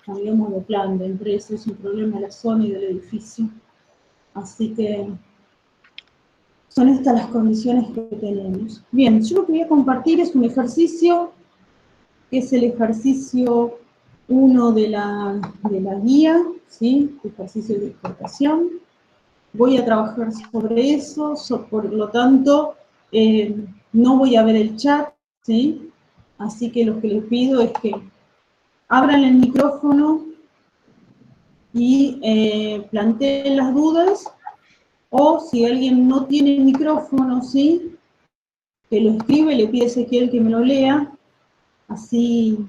cambiamos de plan de empresa, es un problema de la zona y del edificio. Así que son estas las condiciones que tenemos. Bien, yo lo que voy a compartir es un ejercicio, que es el ejercicio 1 de la guía, ¿sí? Ejercicio de exportación. Voy a trabajar sobre eso, por lo tanto, no voy a ver el chat, ¿sí? Así que lo que les pido es que abran el micrófono y planteen las dudas, o si alguien no tiene el micrófono, ¿sí? Que lo escribe, le pide a Ezequiel que me lo lea, así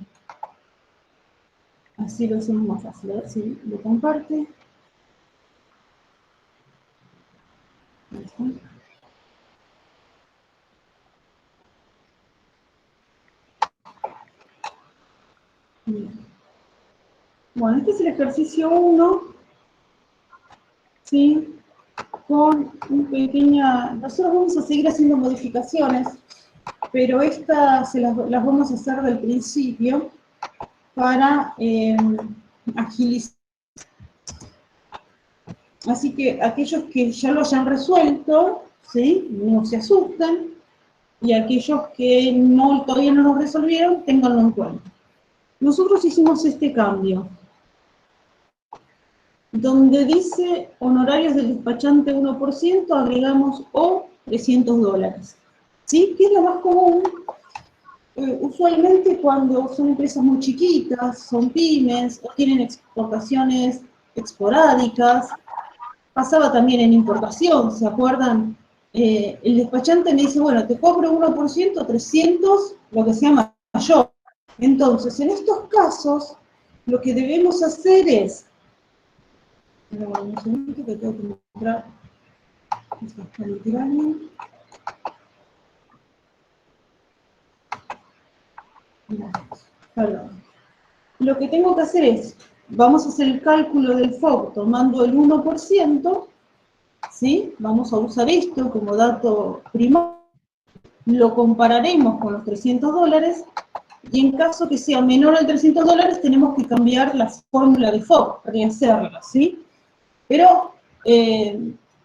lo hacemos más fácil. A ver si lo comparte. Ahí está. Bien. Bueno, este es el ejercicio 1, ¿sí? Con una pequeña... Nosotros vamos a seguir haciendo modificaciones, pero estas las vamos a hacer del principio para agilizar. Así que aquellos que ya lo hayan resuelto, ¿sí? No se asusten, y aquellos que todavía no lo resolvieron, ténganlo en cuenta. Nosotros hicimos este cambio, donde dice honorarios del despachante 1%, agregamos o $300. ¿Sí? ¿Qué es lo más común? Usualmente cuando son empresas muy chiquitas, son pymes, o tienen exportaciones esporádicas, pasaba también en importación, ¿se acuerdan? El despachante me dice, bueno, te cobro 1%, 300, lo que sea mayor. Entonces, en estos casos, lo que debemos hacer es, un segundito que tengo que mostrar, perdón. Lo que tengo que hacer es, vamos a hacer el cálculo del FOB tomando el 1%, ¿sí? Vamos a usar esto como dato primario, lo compararemos con los $300, y en caso que sea menor al $300, tenemos que cambiar la fórmula de FOB, rehacerla, ¿sí? Pero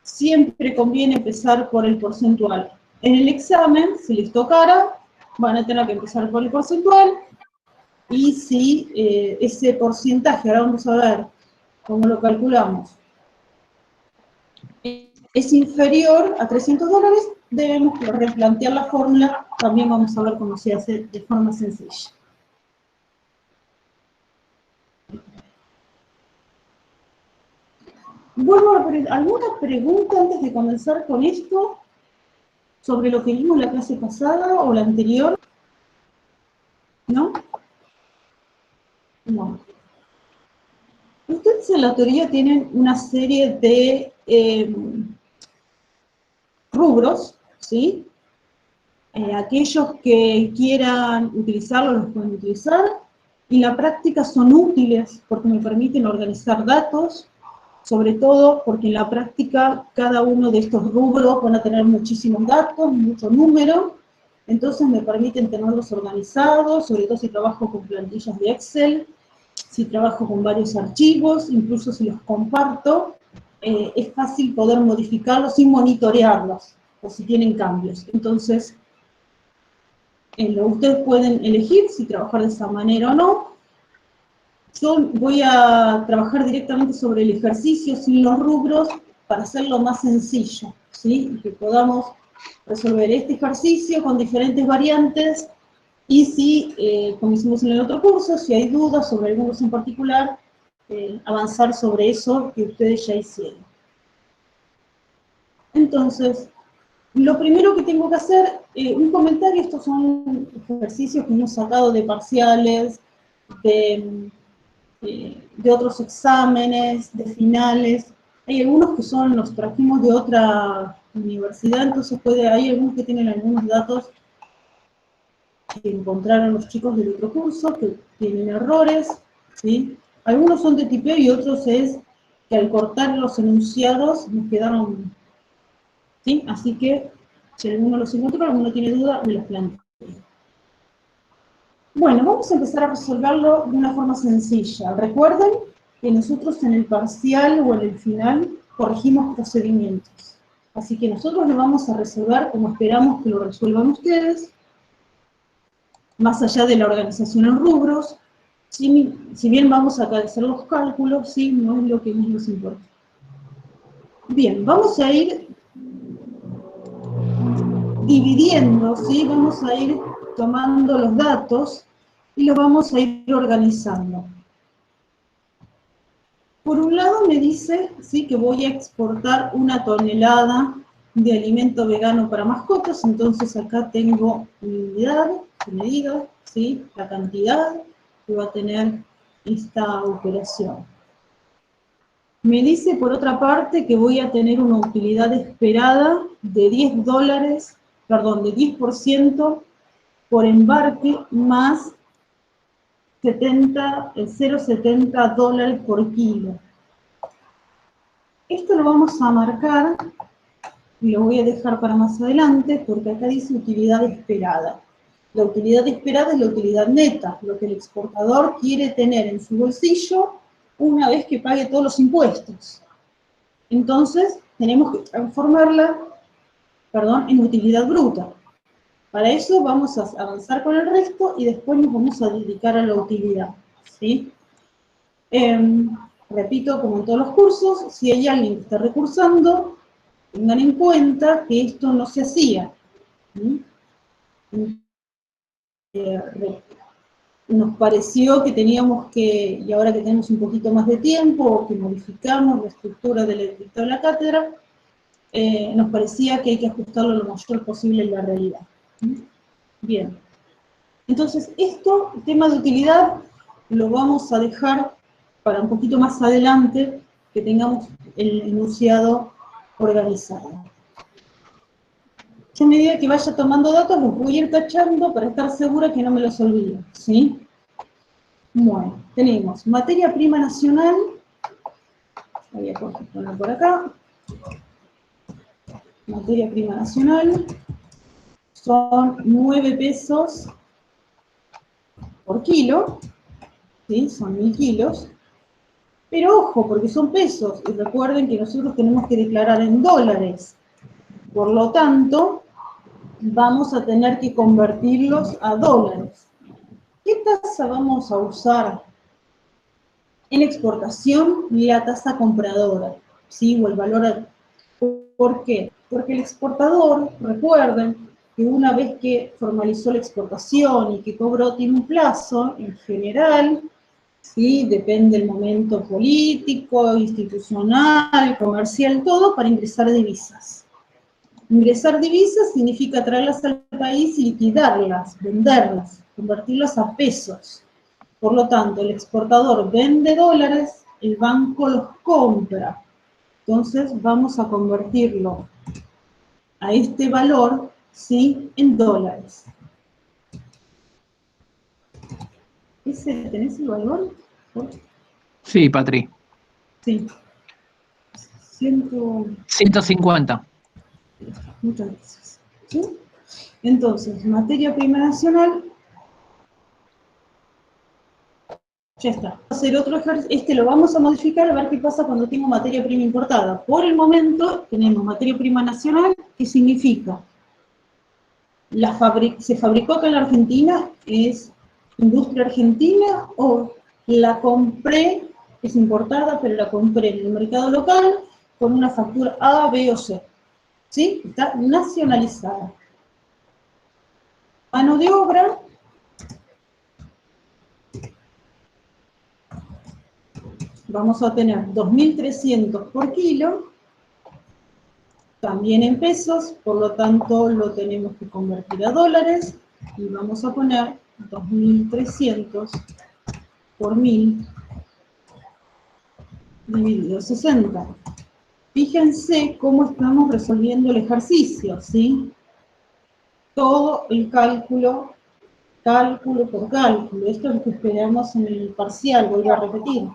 siempre conviene empezar por el porcentual. En el examen, si les tocara, van a tener que empezar por el porcentual, y si ese porcentaje, ahora vamos a ver cómo lo calculamos, es inferior a $300, debemos replantear la fórmula. También vamos a ver cómo se hace de forma sencilla. Vuelvo a ver, ¿alguna pregunta antes de comenzar con esto? ¿Sobre lo que vimos la clase pasada o la anterior? ¿No? No. Ustedes en la teoría tienen una serie de rubros, ¿sí? Aquellos que quieran utilizarlos los pueden utilizar, y en la práctica son útiles porque me permiten organizar datos, sobre todo porque en la práctica cada uno de estos rubros van a tener muchísimos datos, mucho número, entonces me permiten tenerlos organizados, sobre todo si trabajo con plantillas de Excel, si trabajo con varios archivos, incluso si los comparto, es fácil poder modificarlos sin monitorearlos, o si tienen cambios. Entonces, ustedes pueden elegir si trabajar de esa manera o no. Yo voy a trabajar directamente sobre el ejercicio sin los rubros para hacerlo más sencillo, ¿sí? Y que podamos resolver este ejercicio con diferentes variantes, y si, como hicimos en el otro curso, si hay dudas sobre algunos en particular, avanzar sobre eso que ustedes ya hicieron. Entonces, lo primero que tengo que hacer, un comentario, estos son ejercicios que hemos sacado de parciales, de otros exámenes, de finales. Hay algunos que los trajimos de otra universidad, entonces hay algunos que tienen algunos datos que encontraron los chicos del otro curso, que tienen errores, ¿sí? Algunos son de tipeo y otros es que al cortar los enunciados nos quedaron, ¿sí? Así que si alguno los encontró, alguno tiene duda, me los plantea. Bueno, vamos a empezar a resolverlo de una forma sencilla. Recuerden que nosotros en el parcial o en el final corregimos procedimientos. Así que nosotros lo vamos a resolver como esperamos que lo resuelvan ustedes, más allá de la organización en rubros. Si bien vamos a hacer los cálculos, sí, no es lo que más nos importa. Bien, vamos a ir dividiendo, ¿sí? Vamos a ir tomando los datos y los vamos a ir organizando. Por un lado me dice, ¿sí?, que voy a exportar 1 tonelada de alimento vegano para mascotas, entonces acá tengo mi unidad, mi medida, ¿sí?, la cantidad que va a tener esta operación. Me dice, por otra parte, que voy a tener una utilidad esperada de $10, perdón, de 10% por embarque más 0,70 dólares por kilo. Esto lo vamos a marcar y lo voy a dejar para más adelante porque acá dice utilidad esperada. La utilidad esperada es la utilidad neta, lo que el exportador quiere tener en su bolsillo una vez que pague todos los impuestos. Entonces, tenemos que transformarla, en utilidad bruta. Para eso vamos a avanzar con el resto y después nos vamos a dedicar a la utilidad, ¿sí? Repito, como en todos los cursos, si hay alguien que está recursando, tengan en cuenta que esto no se hacía. Nos pareció que teníamos que, y ahora que tenemos un poquito más de tiempo, que modificamos la estructura de la cátedra, nos parecía que hay que ajustarlo lo mayor posible en la realidad. Bien. Entonces, esto, el tema de utilidad, lo vamos a dejar para un poquito más adelante, que tengamos el enunciado organizado. Yo a medida que vaya tomando datos, los voy a ir tachando para estar segura que no me los olvido, ¿sí? Bueno, tenemos materia prima nacional, voy a poner por acá, materia prima nacional, son 9 pesos por kilo, ¿sí? Son 1000 kilos, pero ojo, porque son pesos, y recuerden que nosotros tenemos que declarar en dólares, por lo tanto, vamos a tener que convertirlos a dólares. ¿Qué tasa vamos a usar? En exportación, la tasa compradora, ¿sí? O el valor. ¿Por qué? Porque el exportador, recuerden, que una vez que formalizó la exportación y que cobró, tiene un plazo, en general, ¿sí? Depende del momento político, institucional, comercial, todo, para ingresar divisas. Ingresar divisas significa traerlas al país y liquidarlas, venderlas, convertirlas a pesos. Por lo tanto, el exportador vende dólares, el banco los compra. Entonces, vamos a convertirlo a este valor, ¿sí?, en dólares. ¿Tenés el valor? Sí, Patri. Sí. 150. Muchas gracias. ¿Sí? Entonces, materia prima nacional. Ya está. Vamos a hacer otro ejercicio. Lo vamos a modificar a ver qué pasa cuando tengo materia prima importada. Por el momento tenemos materia prima nacional, que significa se fabricó acá en la Argentina, es industria argentina, o la compré, es importada, pero la compré en el mercado local con una factura A, B o C. ¿Sí? Está nacionalizada. Mano de obra. Vamos a tener 2.300 por kilo, también en pesos, por lo tanto lo tenemos que convertir a dólares, y vamos a poner 2.300 por 1000 dividido 60. Fíjense cómo estamos resolviendo el ejercicio, ¿sí? Todo el cálculo por cálculo. Esto es lo que esperamos en el parcial, vuelvo a repetir.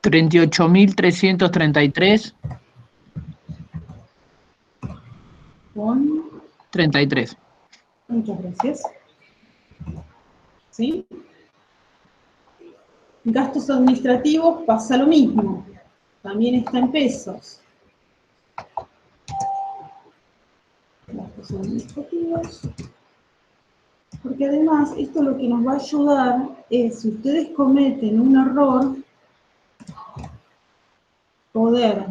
38.333. Con 33. Muchas gracias. ¿sí? Gastos administrativos pasa lo mismo, también está en pesos. Gastos administrativos. Porque además, esto lo que nos va a ayudar es, si ustedes cometen un error, poder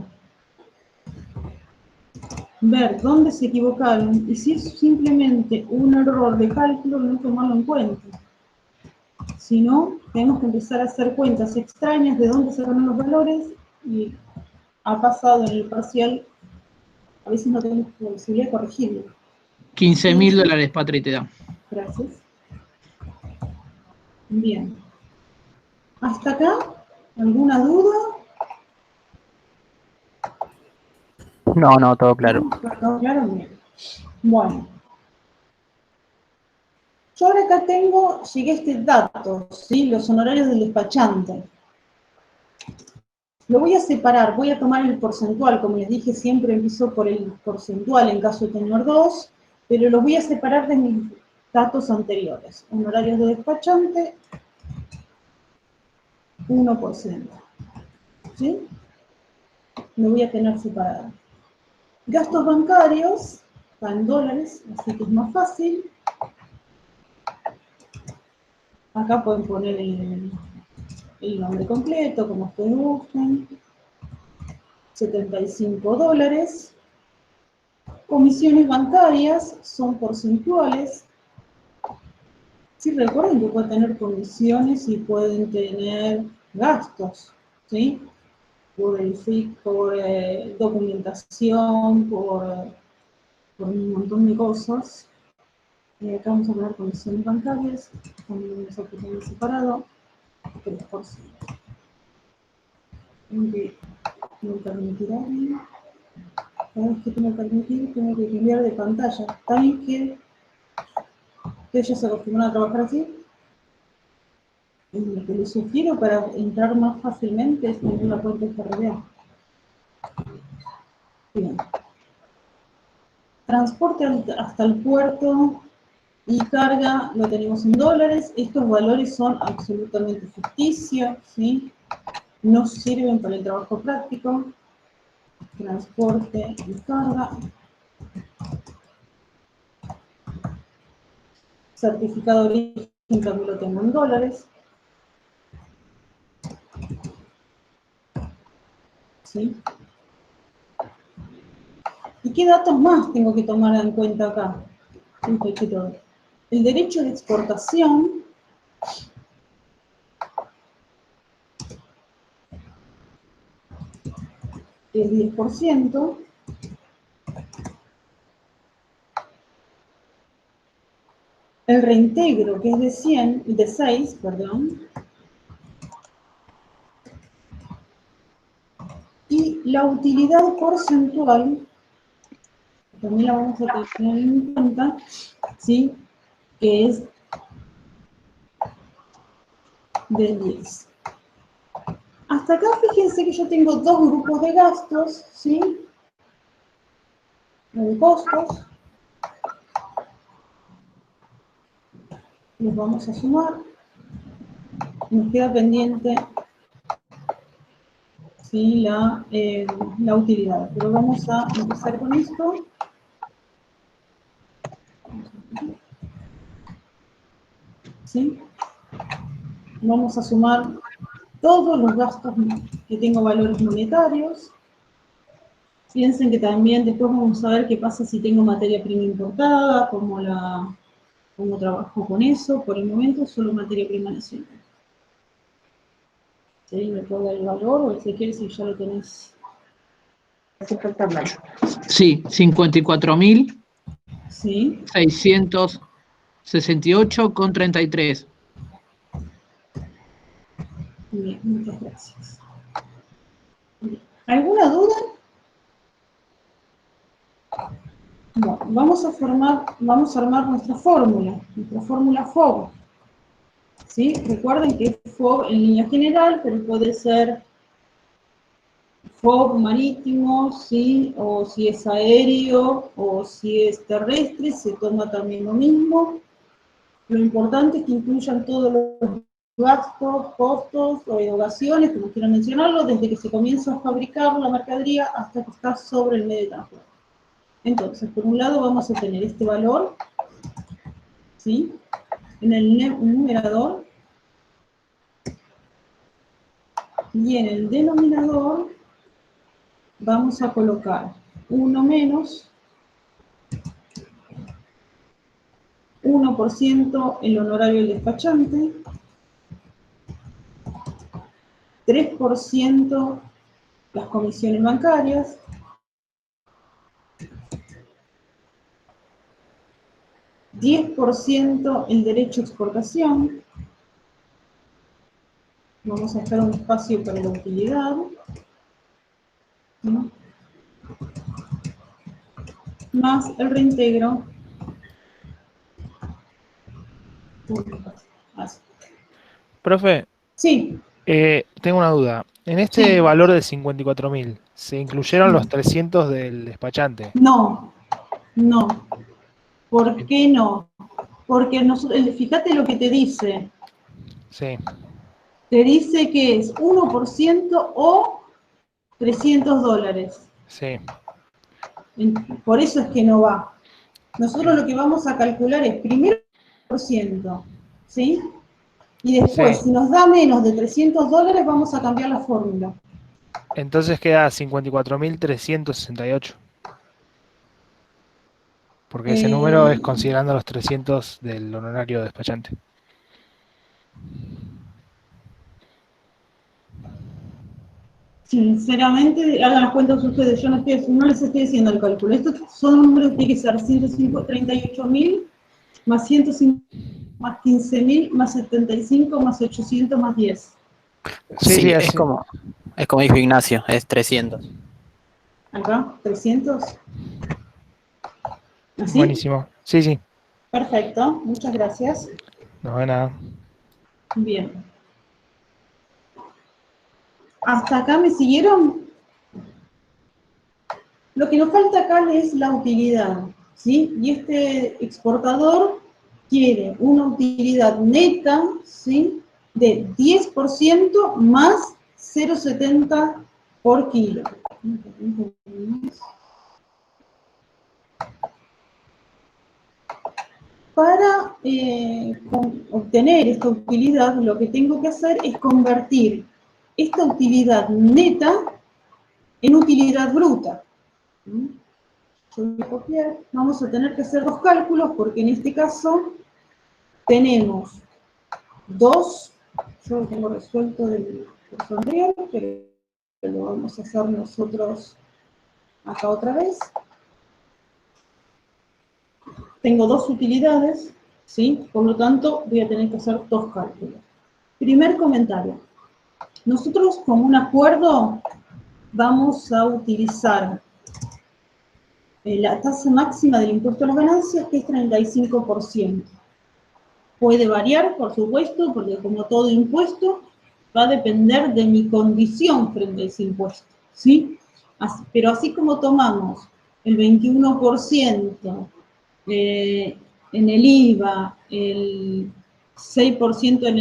ver dónde se equivocaron, y si es simplemente un error de cálculo, no tomarlo en cuenta. Si no, tenemos que empezar a hacer cuentas extrañas de dónde sacaron los valores, y ha pasado en el parcial, a veces no tenemos posibilidad de corregirlo. 15.000 dólares, Patri, te da. Gracias. Bien. ¿Hasta acá? ¿Alguna duda? No, todo claro. ¿Todo claro? Bien. Bueno. Yo ahora acá llegué a este dato, ¿sí? Los honorarios del despachante. Lo voy a separar, voy a tomar el porcentual, como les dije, siempre empiezo por el porcentual en caso de tener 2, pero los voy a separar de mis datos anteriores. Honorarios de despachante, 1%. ¿Sí? Lo voy a tener separado. Gastos bancarios, está en dólares, así que es más fácil. Acá pueden poner el nombre completo, como ustedes gusten. 75 dólares. Comisiones bancarias son porcentuales. Sí, recuerden que pueden tener comisiones y pueden tener gastos, ¿sí? Por documentación, por un montón de cosas. Acá vamos a poner comisiones bancarias, también vamos a poner separado, 3%. Me permitirá, cada vez que tengo que permitir, tengo que cambiar de pantalla. Está bien que ustedes ya se acostumbran a trabajar así. Y lo que les sugiero para entrar más fácilmente es tener la cuenta FRBA. Bien. Transporte hasta el puerto y carga lo tenemos en dólares. Estos valores son absolutamente ficticios, ¿sí? No sirven para el trabajo práctico. Transporte y carga. Certificado de origen también lo tengo en dólares. ¿Sí? ¿Y qué datos más tengo que tomar en cuenta acá? El derecho de exportación es 10%. El reintegro, que es de 6, perdón. Y la utilidad porcentual, también la vamos a tener en cuenta, ¿sí? Que es del 10. Hasta acá fíjense que yo tengo dos grupos de gastos, ¿sí? De costos. Los vamos a sumar. Nos queda pendiente, ¿sí? la utilidad. Pero vamos a empezar con esto. ¿Sí? Vamos a sumar todos los gastos que tengo valores monetarios. Piensen que también después vamos a ver qué pasa si tengo materia prima importada, cómo trabajo con eso. Por el momento solo materia prima nacional. ¿Sí? ¿Me puedo dar el valor o si quieres si ya lo tenés? Sí, 54.000. Sí. 668,33. Bien, muchas gracias. Bien. ¿Alguna duda? Bueno, vamos a armar nuestra fórmula FOB. ¿Sí? Recuerden que es FOB en línea general, pero puede ser FOB marítimo, ¿sí? O si es aéreo, o si es terrestre, se toma también lo mismo. Lo importante es que incluyan todos los gastos, costos o erogaciones, como quieran mencionarlo, desde que se comienza a fabricar la mercadería hasta que está sobre el medio de transporte. Entonces, por un lado vamos a tener este valor, ¿sí? En el numerador, y en el denominador vamos a colocar 1 menos 1% el honorario del despachante, 3% las comisiones bancarias, 10% el derecho a exportación, vamos a dejar un espacio para la utilidad, ¿no? Más el reintegro. Así. Profe, Sí, tengo una duda. En este sí, valor de 54.000, ¿se incluyeron los 300 del despachante? no, no. ¿Por qué no? Porque nosotros, fíjate lo que te dice. Sí, Te dice que es 1% o $300. sí, Por eso es que no va. Nosotros lo que vamos a calcular es primero el por ciento, ¿sí? Y después, sí. si nos da menos de $300, vamos a cambiar la fórmula. Entonces queda 54.368. Porque ese número es Eh, considerando los 300 del honorario despachante. Sinceramente, hagan las cuentas ustedes, yo no les estoy haciendo el cálculo. Estos son números que tienen que ser 138.000 más 105, más 15.000, más 75, más 800, más 10. Sí, sí, Sí, así. es como dijo Ignacio, es 300. Acá, 300. ¿Así? Buenísimo. Sí, sí. Perfecto, muchas gracias. No, de nada. Bien. ¿Hasta acá me siguieron? Lo que nos falta acá es la utilidad, ¿sí? Y este exportador quiere una utilidad neta, ¿sí? De 10% más 0,70 por kilo. Para obtener esta utilidad, lo que tengo que hacer es convertir esta utilidad neta en utilidad bruta. Yo voy a copiar. Vamos a tener que hacer dos cálculos porque en este caso tenemos dos, yo lo tengo resuelto del curso anterior, pero lo vamos a hacer nosotros acá otra vez. Tengo dos utilidades, ¿sí? Por lo tanto voy a tener que hacer dos cálculos. Primer comentario. Nosotros como un acuerdo vamos a utilizar la tasa máxima del impuesto a las ganancias, que es 35%. Puede variar, por supuesto, porque como todo impuesto, va a depender de mi condición frente a ese impuesto, ¿sí? Pero así como tomamos el 21% en el IVA, el 6% en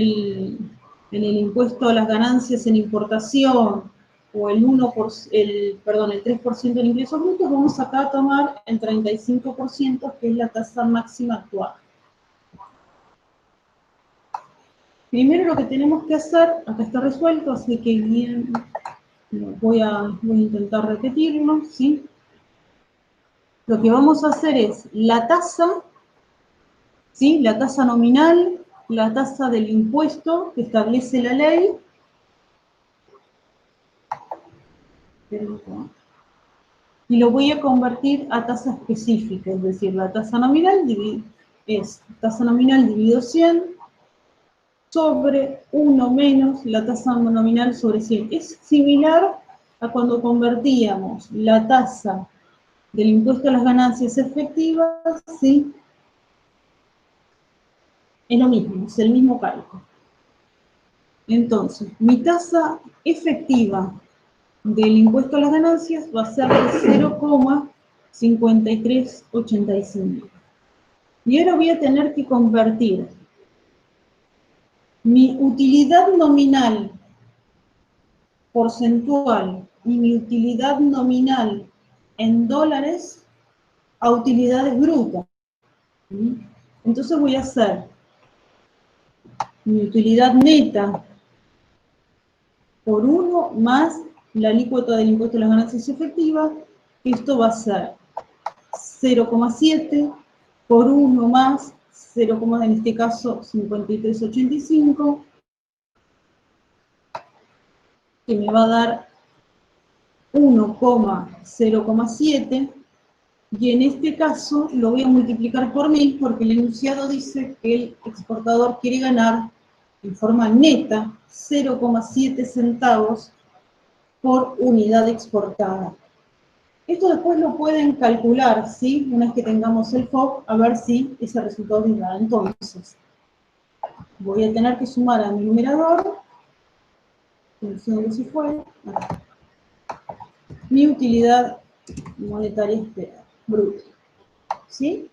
el impuesto a las ganancias en importación, o el 3% en ingresos brutos, vamos acá a tomar el 35%, que es la tasa máxima actual. Primero lo que tenemos que hacer, acá está resuelto, así que bien, voy a intentar repetirlo, ¿sí? Lo que vamos a hacer es la tasa, ¿sí? La tasa nominal, la tasa del impuesto que establece la ley, y lo voy a convertir a tasa específica, es decir, la tasa nominal es tasa nominal dividido 100, sobre 1 menos la tasa nominal sobre 100. Es similar a cuando convertíamos la tasa del impuesto a las ganancias efectivas, ¿sí? Es lo mismo, es el mismo cálculo. Entonces, mi tasa efectiva del impuesto a las ganancias va a ser de 0,5385. Y ahora voy a tener que convertir mi utilidad nominal porcentual y mi utilidad nominal en dólares a utilidades brutas. Entonces voy a hacer mi utilidad neta por 1 más la alícuota del impuesto a las ganancias efectivas. Esto va a ser 0,7 por 1 más 0, en este caso 53,85, que me va a dar 1,0,7, y en este caso lo voy a multiplicar por 1000 porque el enunciado dice que el exportador quiere ganar en forma neta 0,7 centavos por unidad exportada. Esto después lo pueden calcular, ¿sí? Una vez que tengamos el FOB, a ver si ese resultado es real. Entonces, voy a tener que sumar a mi numerador, no sé dónde se fue, mi utilidad monetaria esperada, bruta. ¿Sí?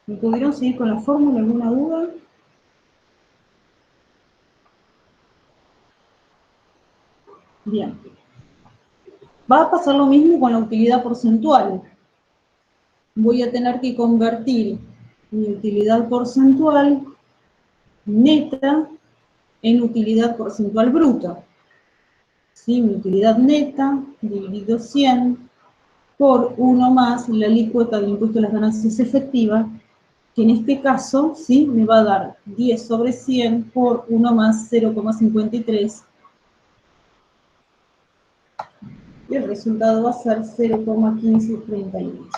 ¿Me pudieron seguir con la fórmula? ¿Alguna duda? Bien. Va a pasar lo mismo con la utilidad porcentual. Voy a tener que convertir mi utilidad porcentual neta en utilidad porcentual bruta. ¿Sí? Mi utilidad neta dividido 100 por 1 más la alícuota del impuesto a las ganancias efectivas, que en este caso, ¿sí?, me va a dar 10 sobre 100 por 1 más 0,53, y el resultado va a ser 0,1538.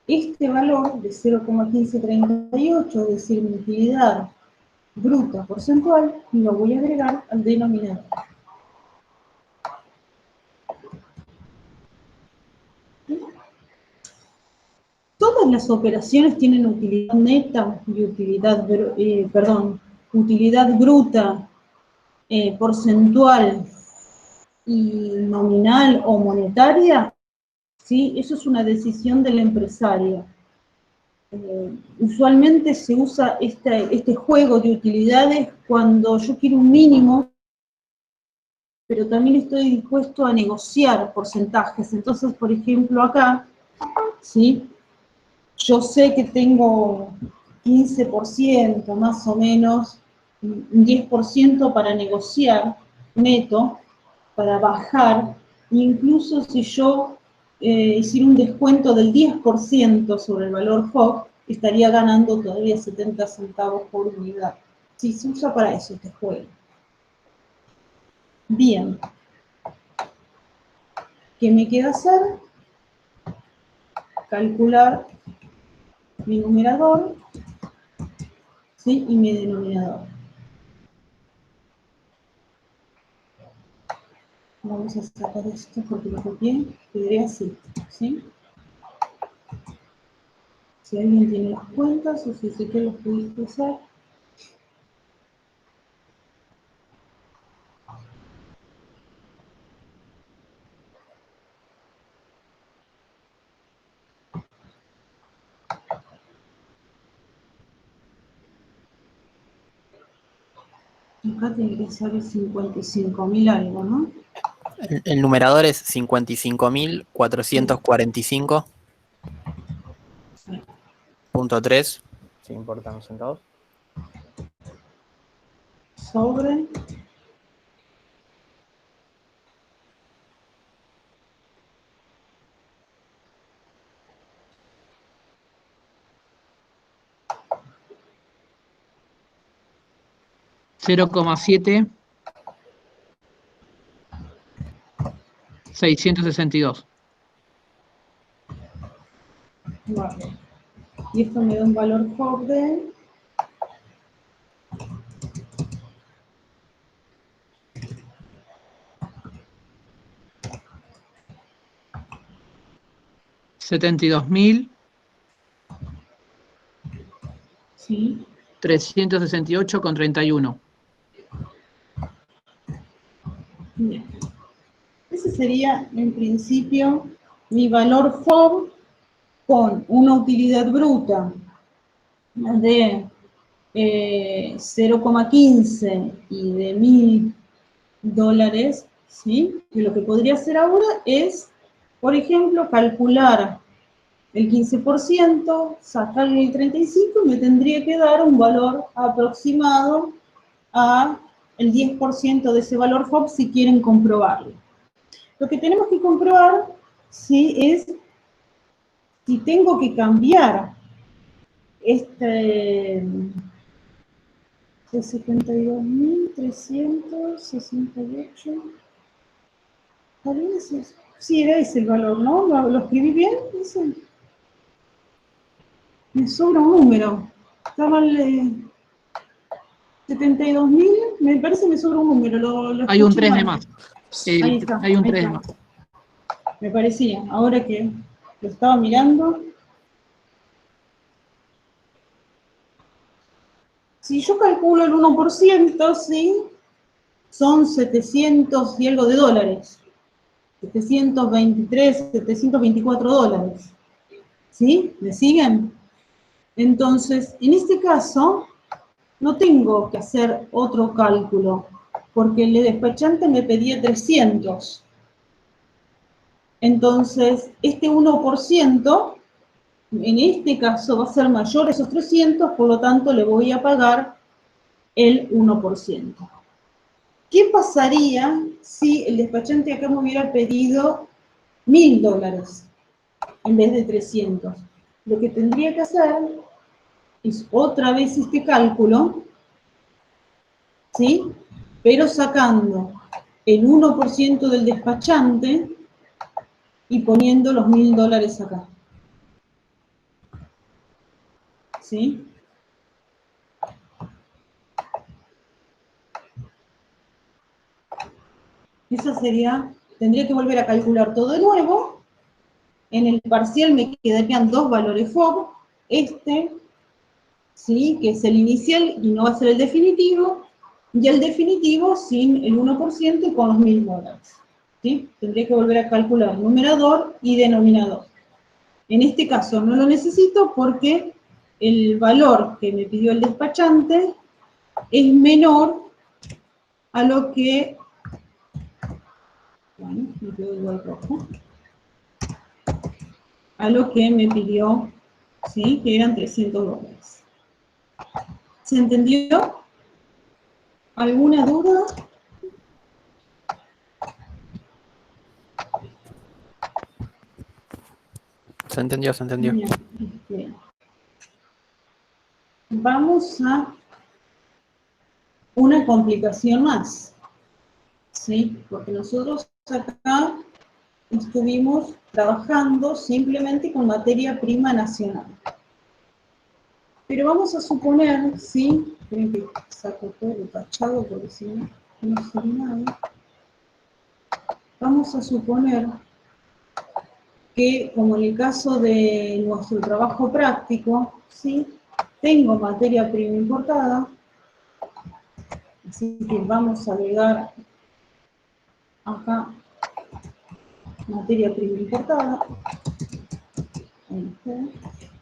Este valor de 0,1538, es decir, mi utilidad bruta porcentual, lo voy a agregar al denominador. Todas las operaciones tienen utilidad neta y utilidad, utilidad bruta, porcentual y nominal o monetaria, ¿sí? Eso es una decisión del empresario. Usualmente se usa este juego de utilidades cuando yo quiero un mínimo, pero también estoy dispuesto a negociar porcentajes. Entonces, por ejemplo, acá, ¿sí?, yo sé que tengo 15% más o menos, un 10% para negociar neto, para bajar, incluso si yo hiciera un descuento del 10% sobre el valor FOB, estaría ganando todavía 70 centavos por unidad. Sí, se usa para eso este juego. Bien. ¿Qué me queda hacer? Calcular mi numerador, ¿sí?, y mi denominador. Vamos a sacar esto porque lo copié, quedaría así, ¿sí? Si alguien tiene las cuentas o si sé que los pudiste usar. Acá tiene que ser 55.000 algo, ¿no? El numerador es 55.445.3, si importan los centavos. Sobre. $0,7 662. Vale. Y esto me da un valor FOB de 72.000 ¿sí? 368,31. Bien. Ese sería, en principio, mi valor FOB con una utilidad bruta de 0,15 y de $1000, ¿sí? Y lo que podría hacer ahora es, por ejemplo, calcular el 15%, sacarle el 35% y me tendría que dar un valor aproximado a el 10% de ese valor FOB si quieren comprobarlo. Lo que tenemos que comprobar, ¿sí?, es si tengo que cambiar este de 72.368. ¿Está bien ese? Sí, era ese el valor, ¿no? ¿Lo escribí bien? ¿Ese? Me sobra un número. Estaba el 72.000, me parece que me sobra un número. Lo Hay un escuché 3 de mal. más. Ahí está, Hay un ahí 3 de está. más. Me parecía, ahora que lo estaba mirando. Si yo calculo el 1%, ¿sí?, son 700 y algo de dólares. 723, 724 dólares. ¿Sí? ¿Me siguen? Entonces, en este caso, no tengo que hacer otro cálculo, porque el despachante me pedía 300. Entonces, este 1%, en este caso, va a ser mayor a esos 300, por lo tanto, le voy a pagar el 1%. ¿Qué pasaría si el despachante acá me hubiera pedido $1000 en vez de 300? Lo que tendría que hacer es otra vez este cálculo, ¿sí?, pero sacando el 1% del despachante y poniendo los $1000 acá. ¿Sí? Esa sería, tendría que volver a calcular todo de nuevo. En el parcial me quedarían dos valores FOB, este, ¿sí?, que es el inicial y no va a ser el definitivo, y el definitivo sin el 1% y con los $1000. ¿Sí? Tendría que volver a calcular numerador y denominador. En este caso no lo necesito porque el valor que me pidió el despachante es menor a lo que, bueno, me quedó igual rojo, a lo que me pidió, ¿sí?, que eran $300. ¿Se entendió? ¿Alguna duda? Se entendió, se entendió. Bien. Vamos a una complicación más, ¿sí? Porque nosotros acá estuvimos trabajando simplemente con materia prima nacional. Pero vamos a suponer, ¿sí? Esperen que saco todo lo tachado porque si no, no sé nada. Vamos a suponer que, como en el caso de nuestro trabajo práctico, ¿sí?, tengo materia prima importada, así que vamos a agregar acá materia prima importada,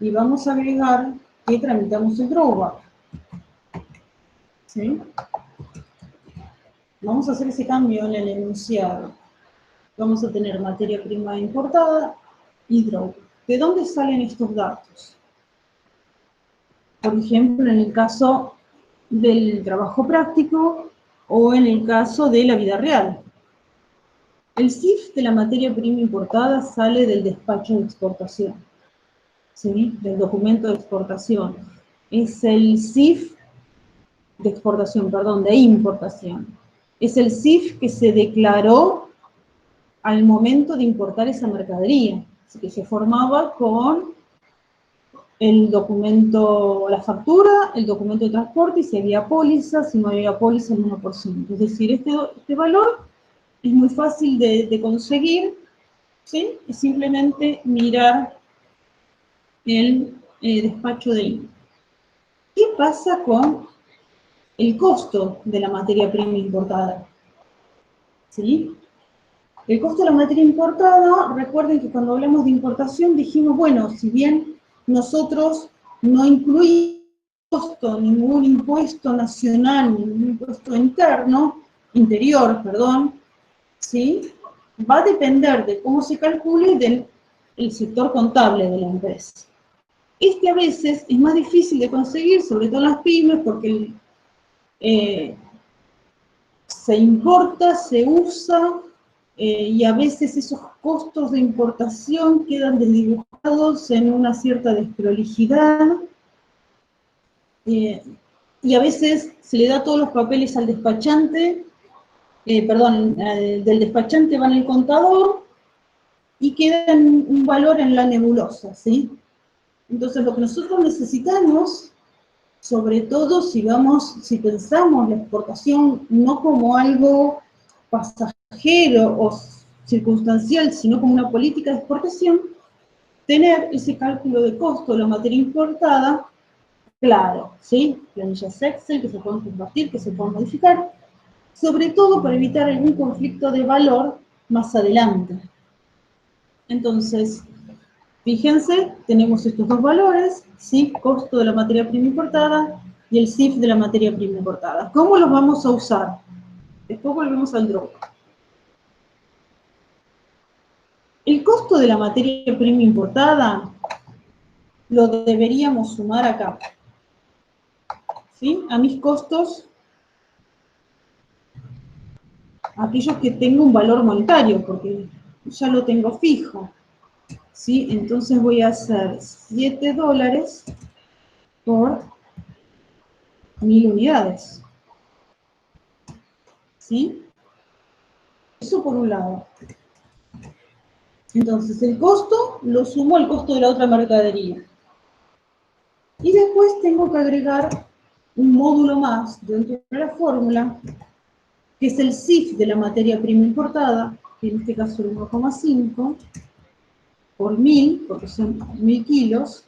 y vamos a agregar que tramitamos el drawback, ¿sí? Vamos a hacer ese cambio en el enunciado. Vamos a tener materia prima importada y drawback. ¿De dónde salen estos datos? Por ejemplo, en el caso del trabajo práctico o en el caso de la vida real. El CIF de la materia prima importada sale del despacho de exportación, ¿sí?, del documento de exportación. Es el CIF de exportación, perdón, de importación. Es el CIF que se declaró al momento de importar esa mercadería, así que se formaba con el documento, la factura, el documento de transporte, y si había póliza, si no había póliza, el 1%. Es decir, este valor es muy fácil de conseguir, ¿sí? Es simplemente mirar el despacho de IVA. ¿Qué pasa con el costo de la materia prima importada? ¿Sí? El costo de la materia importada, recuerden que cuando hablamos de importación dijimos, bueno, si bien nosotros no incluimos costo, ningún impuesto nacional, ningún impuesto interior, perdón, ¿sí? Va a depender de cómo se calcule del sector contable de la empresa. A veces es más difícil de conseguir, sobre todo en las pymes, porque se importa, se usa, y a veces esos costos de importación quedan desdibujados en una cierta desprolijidad, y a veces se le da todos los papeles al despachante, del despachante van al contador, y queda un valor en la nebulosa, ¿sí? Entonces lo que nosotros necesitamos, sobre todo si pensamos la exportación no como algo pasajero o circunstancial, sino como una política de exportación, tener ese cálculo de costo de la materia importada claro, ¿sí? Planillas Excel que se pueden compartir, que se pueden modificar, sobre todo para evitar algún conflicto de valor más adelante. Entonces, fíjense, tenemos estos dos valores, ¿sí? Costo de la materia prima importada y el CIF de la materia prima importada. ¿Cómo los vamos a usar? Después volvemos al drop. El costo de la materia prima importada lo deberíamos sumar acá, ¿sí? A mis costos, aquellos que tengo un valor monetario, porque ya lo tengo fijo, ¿sí? Entonces voy a hacer $7 por 1000 unidades, ¿sí? Eso por un lado. Entonces el costo lo sumo al costo de la otra mercadería. Y después tengo que agregar un módulo más dentro de la fórmula, que es el CIF de la materia prima importada, que en este caso es 1,5 por 1000, porque son 1000 kilos.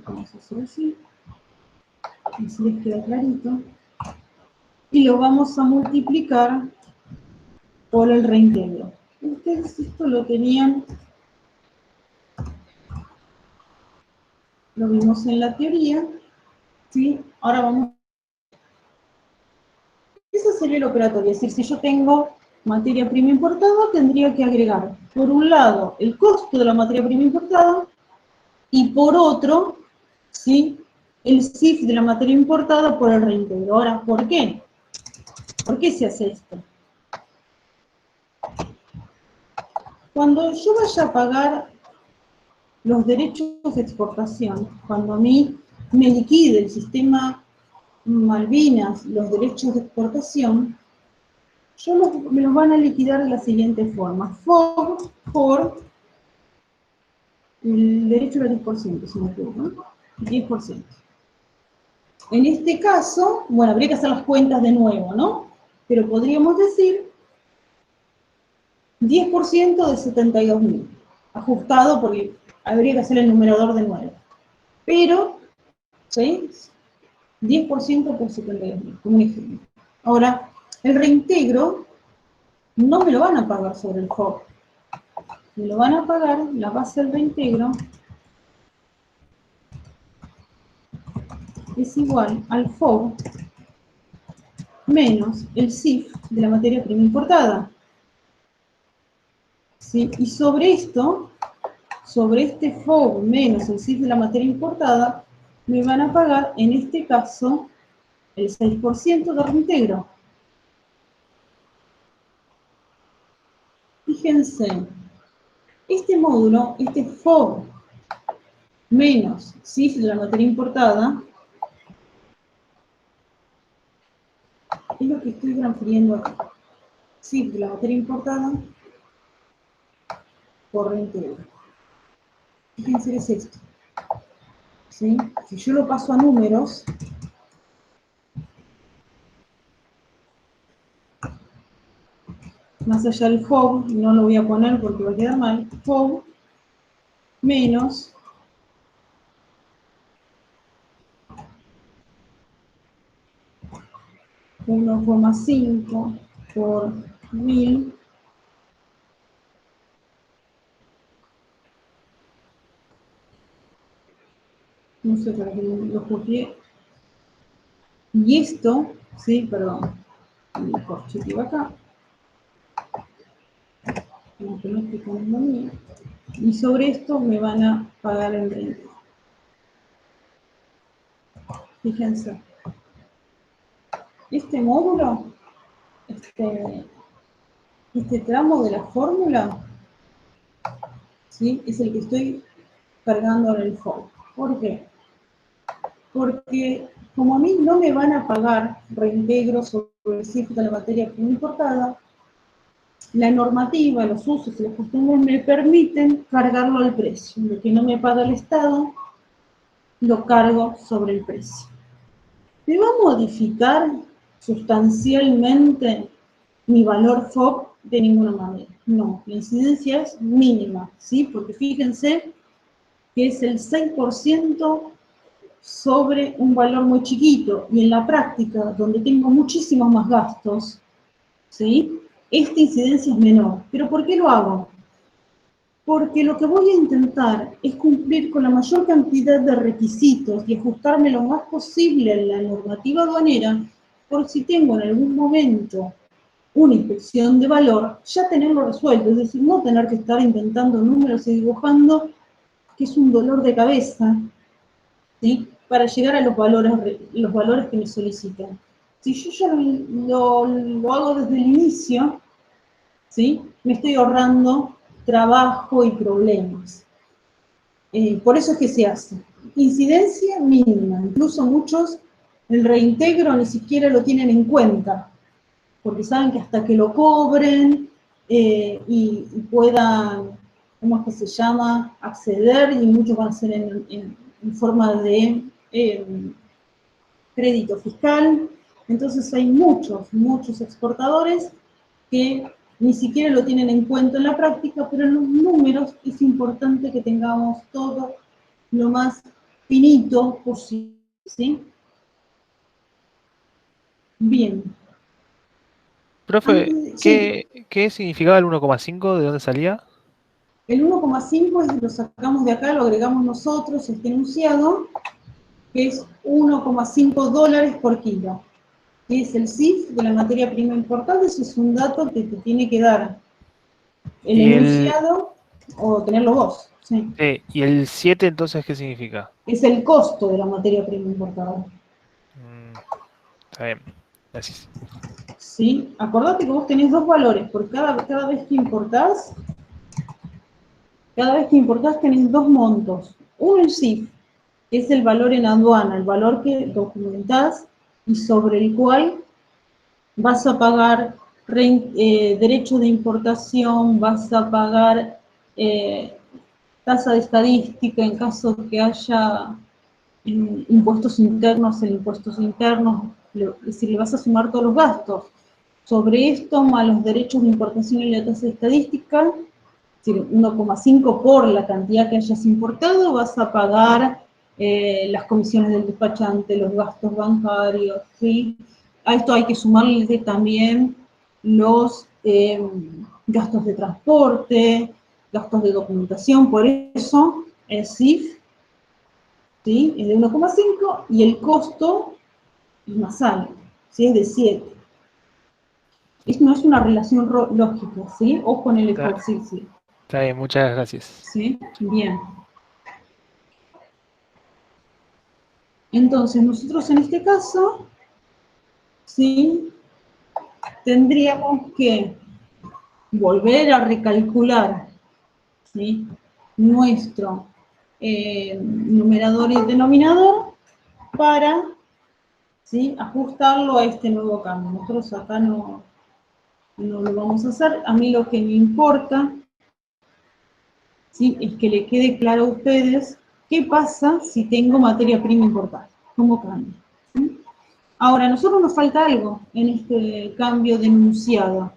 Vamos a hacer así les queda clarito. Y lo vamos a multiplicar por el reintegro. Ustedes esto lo tenían, lo vimos en la teoría, ¿sí? Ahora vamos. Eso sería el operatorio, es decir, si yo tengo materia prima importada, tendría que agregar, por un lado, el costo de la materia prima importada, y por otro, ¿sí? El CIF de la materia importada por el reintegro. Ahora, ¿por qué? ¿Por qué se hace esto? Cuando yo vaya a pagar los derechos de exportación, cuando a mí me liquide el sistema Malvinas los derechos de exportación, me los van a liquidar de la siguiente forma. FOB por el derecho del 10%, si me equivoco, ¿no? 10%. En este caso, bueno, habría que hacer las cuentas de nuevo, ¿no? Pero podríamos decir 10% de 72.000, ajustado porque habría que hacer el numerador de nuevo. Pero, ¿sí? 10% por 72.000, como un ejemplo. Ahora, el reintegro no me lo van a pagar sobre el FOB. Me lo van a pagar la base del reintegro es igual al FOB menos el CIF de la materia prima importada. ¿Sí? Y sobre esto, sobre este FOB menos el CIF de la materia importada, me van a pagar, en este caso, el 6% de reintegro. Fíjense, este módulo, este FOB menos CIF de la materia importada, es lo que estoy transfiriendo acá. CIF de la materia importada por reintegro. Fíjense qué es esto. ¿Sí? Si yo lo paso a números, más allá del FOB, no lo voy a poner porque va a quedar mal, FOB menos $1,5 por 1000 no sé para qué lo copié, Y esto, sí, perdón, el corche que va acá, como que no estoy poniendo mío, y sobre esto me van a pagar el renta. Fíjense, este módulo, este tramo de la fórmula, ¿sí? Es el que estoy cargando en el FOB. ¿Por qué? Porque como a mí no me van a pagar reintegro sobre el CIF de la materia prima importada, la normativa, los usos y las costumbres me permiten cargarlo al precio. Lo que no me paga el Estado, lo cargo sobre el precio. ¿Me va a modificar sustancialmente mi valor FOB? De ninguna manera. No, la incidencia es mínima, ¿sí? Porque fíjense que es el 6% sobre un valor muy chiquito, y en la práctica, donde tengo muchísimos más gastos, ¿sí? Esta incidencia es menor. ¿Pero por qué lo hago? Porque lo que voy a intentar es cumplir con la mayor cantidad de requisitos y ajustarme lo más posible a la normativa aduanera, por si tengo en algún momento una inspección de valor, ya tenerlo resuelto, es decir, no tener que estar inventando números y dibujando, que es un dolor de cabeza, ¿sí? Para llegar a los valores que me solicitan. Si yo ya lo hago desde el inicio, ¿sí? Me estoy ahorrando trabajo y problemas. Por eso es que se hace. Incidencia mínima. Incluso muchos el reintegro ni siquiera lo tienen en cuenta, porque saben que hasta que lo cobren y puedan, ¿cómo es que se llama?, acceder, y muchos van a ser en forma de crédito fiscal. Entonces hay muchos exportadores que ni siquiera lo tienen en cuenta en la práctica, pero en los números es importante que tengamos todo lo más finito posible, ¿sí? Bien. Profe, Sí, ¿qué significaba el 1,5? ¿De dónde salía? el 1,5 lo sacamos de acá, lo agregamos nosotros, este enunciado, que es 1,5 dólares por kilo, que es el CIF de la materia prima importada. Eso es un dato que te tiene que dar el Y el, enunciado o tenerlo vos, ¿sí? ¿Y el 7 entonces qué significa? Es el costo de la materia prima importada, Mm, está bien, gracias. ¿sí? Acordate que vos tenés dos valores, por cada vez que importás tenés dos montos. Uno el CIF, que es el valor en aduana, el valor que documentás y sobre el cual vas a pagar derecho de importación, vas a pagar tasa de estadística en caso de que haya impuestos internos, es decir, le vas a sumar todos los gastos. Sobre esto, más los derechos de importación y la tasa de estadística, es decir, 1,5 por la cantidad que hayas importado, vas a pagar las comisiones del despachante, los gastos bancarios, ¿sí? A esto hay que sumarle también los gastos de transporte, gastos de documentación. Por eso el CIF, ¿sí?, es de 1,5 y el costo es más alto, ¿sí?, es de 7. Esto no es una relación lógica, ¿sí? Ojo en el Está, ejercicio, está bien, muchas gracias. ¿sí? Bien. Entonces, nosotros en este caso, ¿sí?, tendríamos que volver a recalcular, ¿sí?, nuestro numerador y denominador para, ¿sí?, ajustarlo a este nuevo cambio. Nosotros acá no lo vamos a hacer. A mí lo que me importa, ¿sí?, es que le quede claro a ustedes qué pasa si tengo materia prima importada, cómo cambia, ¿sí? Ahora, a nosotros nos falta algo en este cambio de enunciado.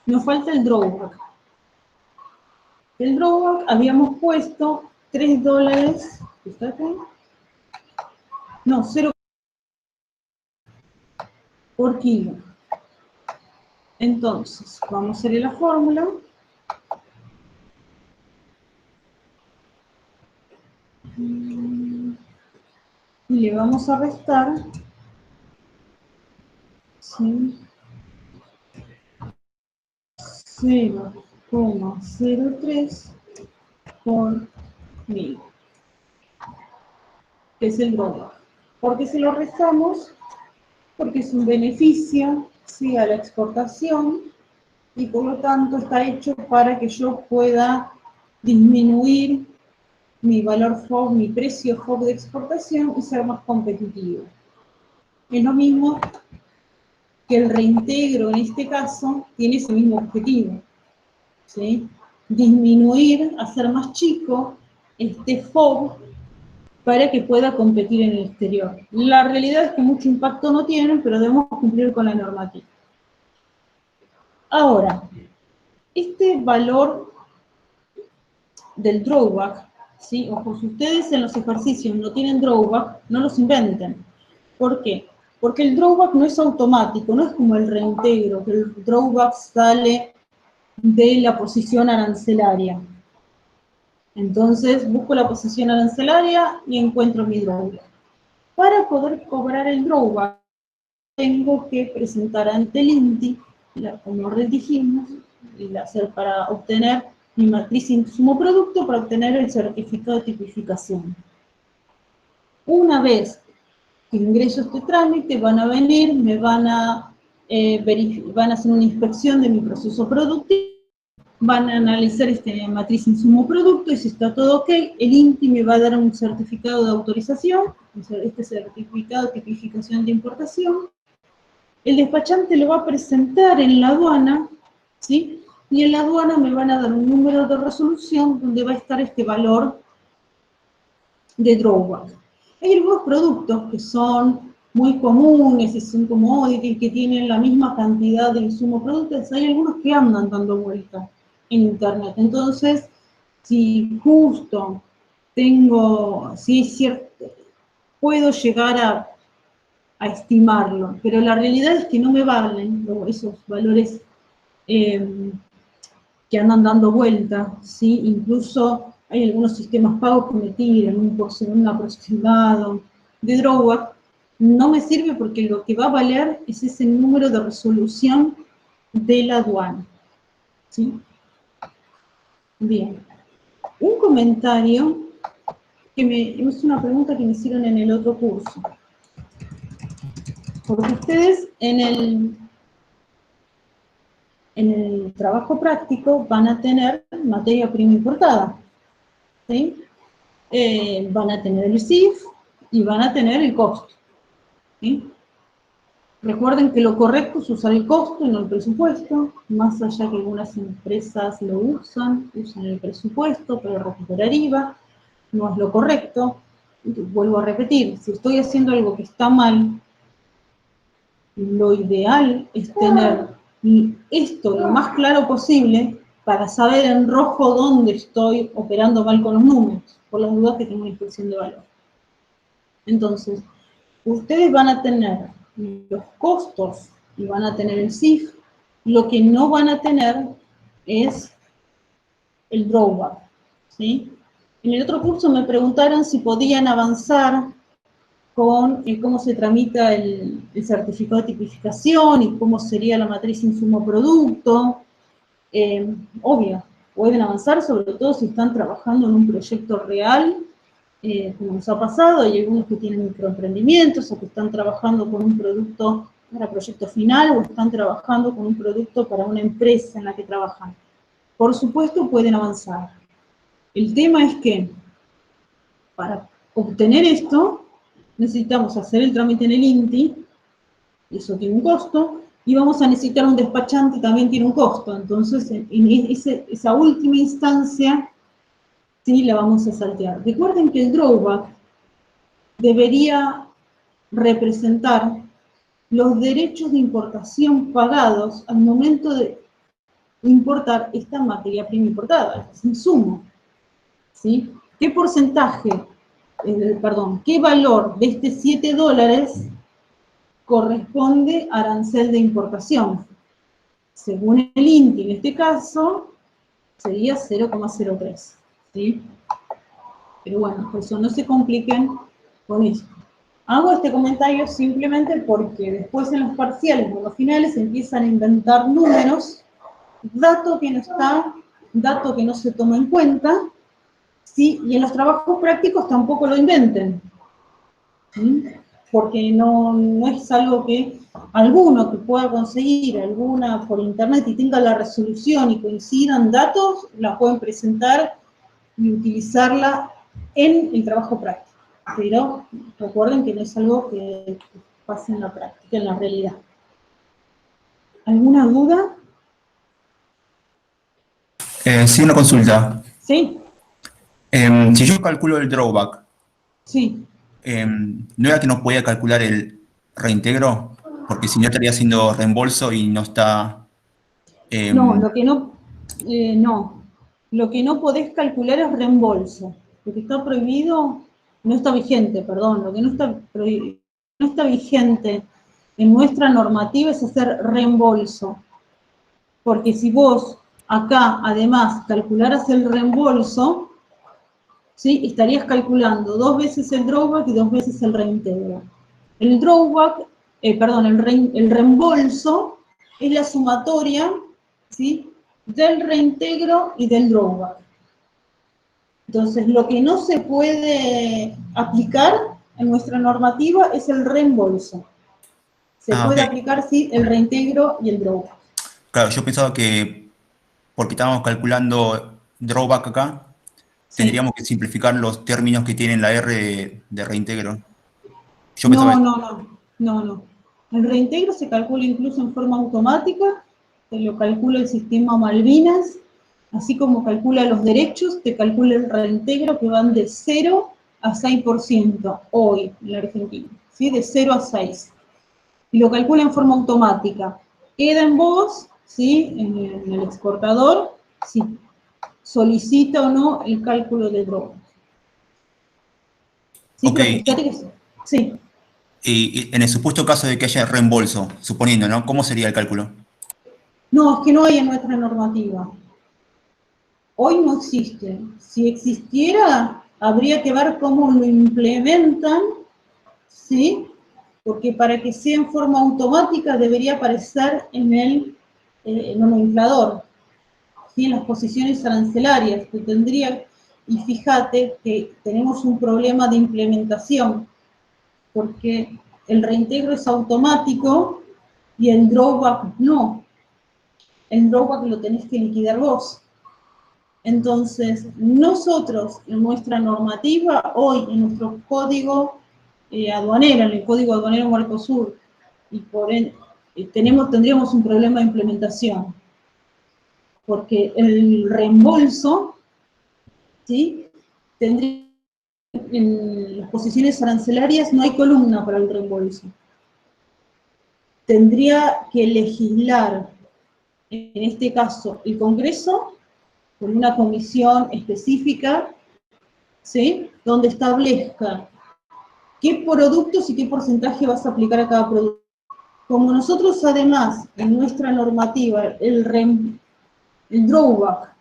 Nos falta el drawback. El drawback habíamos puesto 3 dólares, ¿está acá? No, 0 por kilo. Entonces, vamos a hacer la fórmula. Y le vamos a restar ¿sí? 0,03 por 1000, que es el drawback. ¿Por qué se lo rezamos? Porque es un beneficio, ¿sí?, a la exportación, y por lo tanto está hecho para que yo pueda disminuir mi valor FOB, mi precio FOB de exportación y ser más competitivo. Es lo mismo que el reintegro, en este caso, tiene ese mismo objetivo, ¿sí? Disminuir, hacer más chico este FOB para que pueda competir en el exterior. La realidad es que mucho impacto no tienen, pero debemos cumplir con la normativa. Ahora, este valor del drawback, ¿sí? Ojo, si ustedes en los ejercicios no tienen drawback, no los inventen. ¿Por qué? Porque el drawback no es automático, no es como el reintegro, que el drawback sale de la posición arancelaria. Entonces, busco la posición arancelaria y encuentro mi drawback. Para poder cobrar el drawback, tengo que presentar ante el INTI, como dijimos, y hacer para obtener mi matriz insumo producto para obtener el certificado de tipificación. Una vez que ingreso este trámite, van a venir, me van a hacer una inspección de mi proceso productivo, van a analizar matriz insumo producto, y si está todo ok, el INTI me va a dar un certificado de autorización, este certificado de tipificación de importación. El despachante lo va a presentar en la aduana, ¿sí? Y en la aduana me van a dar un número de resolución donde va a estar este valor de drawback. Hay algunos productos que son muy comunes y son commodities, que tienen la misma cantidad de insumo productos. Hay algunos que andan dando vueltas en internet. Entonces, si justo tengo, si es cierto, puedo llegar a estimarlo, pero la realidad es que no me valen esos valores que andan dando vuelta, ¿sí? Incluso hay algunos sistemas pagos que me tiran un aproximado de drawback. No me sirve porque lo que va a valer es ese número de resolución de la aduana, ¿sí? Bien. Un comentario es una pregunta que me hicieron en el otro curso. Porque ustedes en el trabajo práctico van a tener materia prima importada, ¿sí? Van a tener el CIF y van a tener el costo, ¿sí? Recuerden que lo correcto es usar el costo y no el presupuesto, más allá que algunas empresas lo usan el presupuesto para recuperar IVA, no es lo correcto. Vuelvo a repetir, si estoy haciendo algo que está mal, lo ideal es tener esto lo más claro posible para saber en rojo dónde estoy operando mal con los números, por las dudas que tengo una inspección de valor. Entonces, ustedes van a tener los costos y van a tener el CIF, lo que no van a tener es el drawback, ¿sí? En el otro curso me preguntaron si podían avanzar con cómo se tramita el certificado de tipificación y cómo sería la matriz insumo-producto. Obvio, pueden avanzar, sobre todo si están trabajando en un proyecto real, como nos ha pasado. Hay algunos que tienen microemprendimientos o que están trabajando con un producto para proyecto final o están trabajando con un producto para una empresa en la que trabajan. Por supuesto, pueden avanzar. El tema es que para obtener esto, necesitamos hacer el trámite en el INTI, eso tiene un costo, y vamos a necesitar un despachante, también tiene un costo. Entonces, en esa última instancia, sí la vamos a saltear. Recuerden que el drawback debería representar los derechos de importación pagados al momento de importar esta materia prima importada, este insumo, ¿sí? ¿Qué porcentaje, qué valor de este $7 corresponde a arancel de importación? Según el INTI, en este caso, sería 0,03, ¿sí? Pero bueno, por eso no se compliquen con esto. Hago este comentario simplemente porque después en los parciales o en los finales empiezan a inventar números, dato que no está, dato que no se toma en cuenta, ¿sí? Y en los trabajos prácticos tampoco lo inventen, ¿sí? Porque no es algo que alguno que pueda conseguir alguna por internet y tenga la resolución y coincidan datos, la pueden presentar y utilizarla en el trabajo práctico. Pero recuerden que no es algo que pase en la práctica, en la realidad. ¿Alguna duda? Sí, una consulta. Sí, Si yo calculo el drawback, sí. ¿no era que no podía calcular el reintegro? Porque si no estaría haciendo reembolso y no está... No, em, lo que no. Lo que no podés calcular es reembolso. Lo que está prohibido, no está vigente, perdón, lo que no está vigente en nuestra normativa es hacer reembolso. Porque si vos acá, además, calcularas el reembolso, ¿sí? Estarías calculando 2 veces el drawback y 2 veces el reintegro. El drawback, el reembolso es la sumatoria, ¿sí? Del reintegro y del drawback. Entonces, lo que no se puede aplicar en nuestra normativa es el reembolso. Se puede ok. aplicar, sí, el reintegro y el drawback. Claro, yo pensaba que porque estábamos calculando drawback acá, Sí. tendríamos que simplificar los términos que tienen la R de reintegro. Yo pensaba No, eso. no, no, no, no. El reintegro se calcula incluso en forma automática, te lo calcula el sistema Malvinas, así como calcula los derechos, te calcula el reintegro que van de 0 a 6% hoy en la Argentina, ¿sí? De 0 a 6. Y lo calcula en forma automática. Queda en vos, ¿sí? En el exportador, si solicita o no el cálculo de drogas. Sí, Ok, pero fíjate que sí. y en el supuesto caso de que haya reembolso, suponiendo, ¿no? ¿Cómo sería el cálculo? No, es que no hay en nuestra normativa. Hoy no existe. Si existiera, habría que ver cómo lo implementan, ¿sí? Porque para que sea en forma automática debería aparecer en el nomenclador, ¿sí? En las posiciones arancelarias, que tendría, y fíjate que tenemos un problema de implementación, porque el reintegro es automático y el drawback no. El drawback lo tenés que liquidar vos. Entonces, nosotros, en nuestra normativa, hoy, en nuestro código aduanero, en el código aduanero Mercosur, y por ende, tendríamos un problema de implementación, porque el reembolso, ¿sí? Tendría, en las posiciones arancelarias no hay columna para el reembolso. Tendría que legislar, en este caso, el Congreso, con una comisión específica, ¿sí? Donde establezca qué productos y qué porcentaje vas a aplicar a cada producto. Como nosotros además, en nuestra normativa, el drawback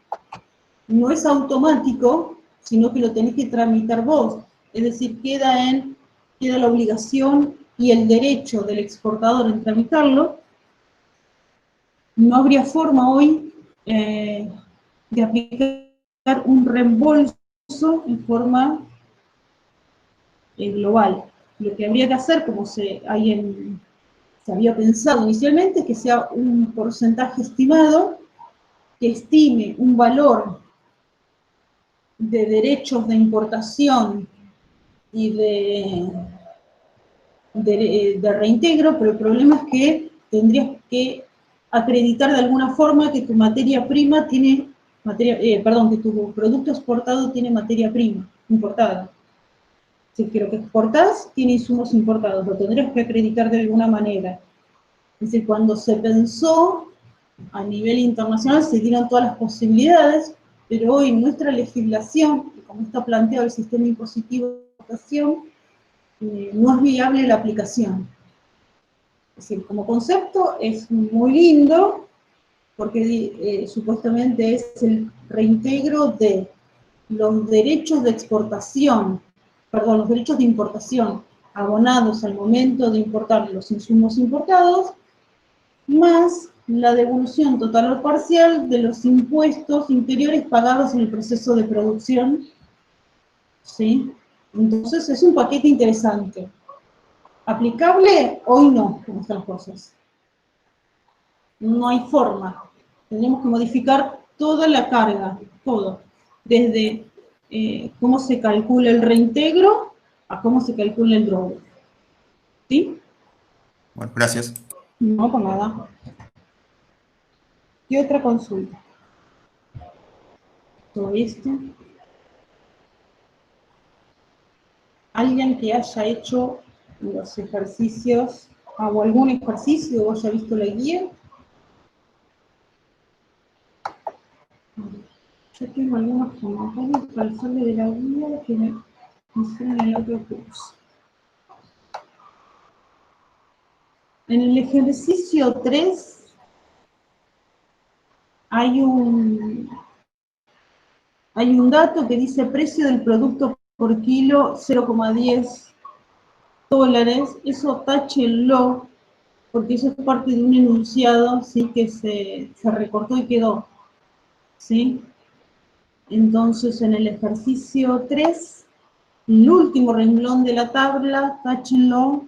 no es automático, sino que lo tenés que tramitar vos. Es decir, queda la obligación y el derecho del exportador en tramitarlo. No habría forma hoy de aplicar un reembolso en forma global. Lo que habría que hacer, como se había pensado inicialmente, es que sea un porcentaje estimado que estime un valor de derechos de importación y de reintegro, pero el problema es que tendrías que acreditar de alguna forma que tu materia prima tiene, que tu producto exportado tiene materia prima importada. Si lo que exportás tiene insumos importados, lo tendrías que acreditar de alguna manera. Es decir, cuando se pensó a nivel internacional se dieron todas las posibilidades, pero hoy nuestra legislación, como está planteado el sistema impositivo de exportación, no es viable la aplicación. Es decir, como concepto es muy lindo, porque supuestamente es el reintegro de los derechos de exportación, perdón, los derechos de importación, abonados al momento de importar los insumos importados, más la devolución total o parcial de los impuestos interiores pagados en el proceso de producción, ¿sí? Entonces es un paquete interesante. ¿Aplicable? Hoy no, como están las cosas. No hay forma. Tendremos que modificar toda la carga, todo. Desde cómo se calcula el reintegro a cómo se calcula el drawback. ¿Sí? Bueno, gracias. No, por nada. ¿Qué otra consulta? Todo esto. Alguien que haya hecho los ejercicios, o algún ejercicio, o haya visto la guía. Yo tengo algunos comentarios para el de la guía que me hicieron en el otro curso. En el ejercicio 3 hay un dato que dice precio del producto por kilo 0,10 dólares. Eso táchenlo, porque eso es parte de un enunciado, ¿sí? Que se recortó y quedó, ¿sí? Entonces, en el ejercicio 3, el último renglón de la tabla, táchenlo,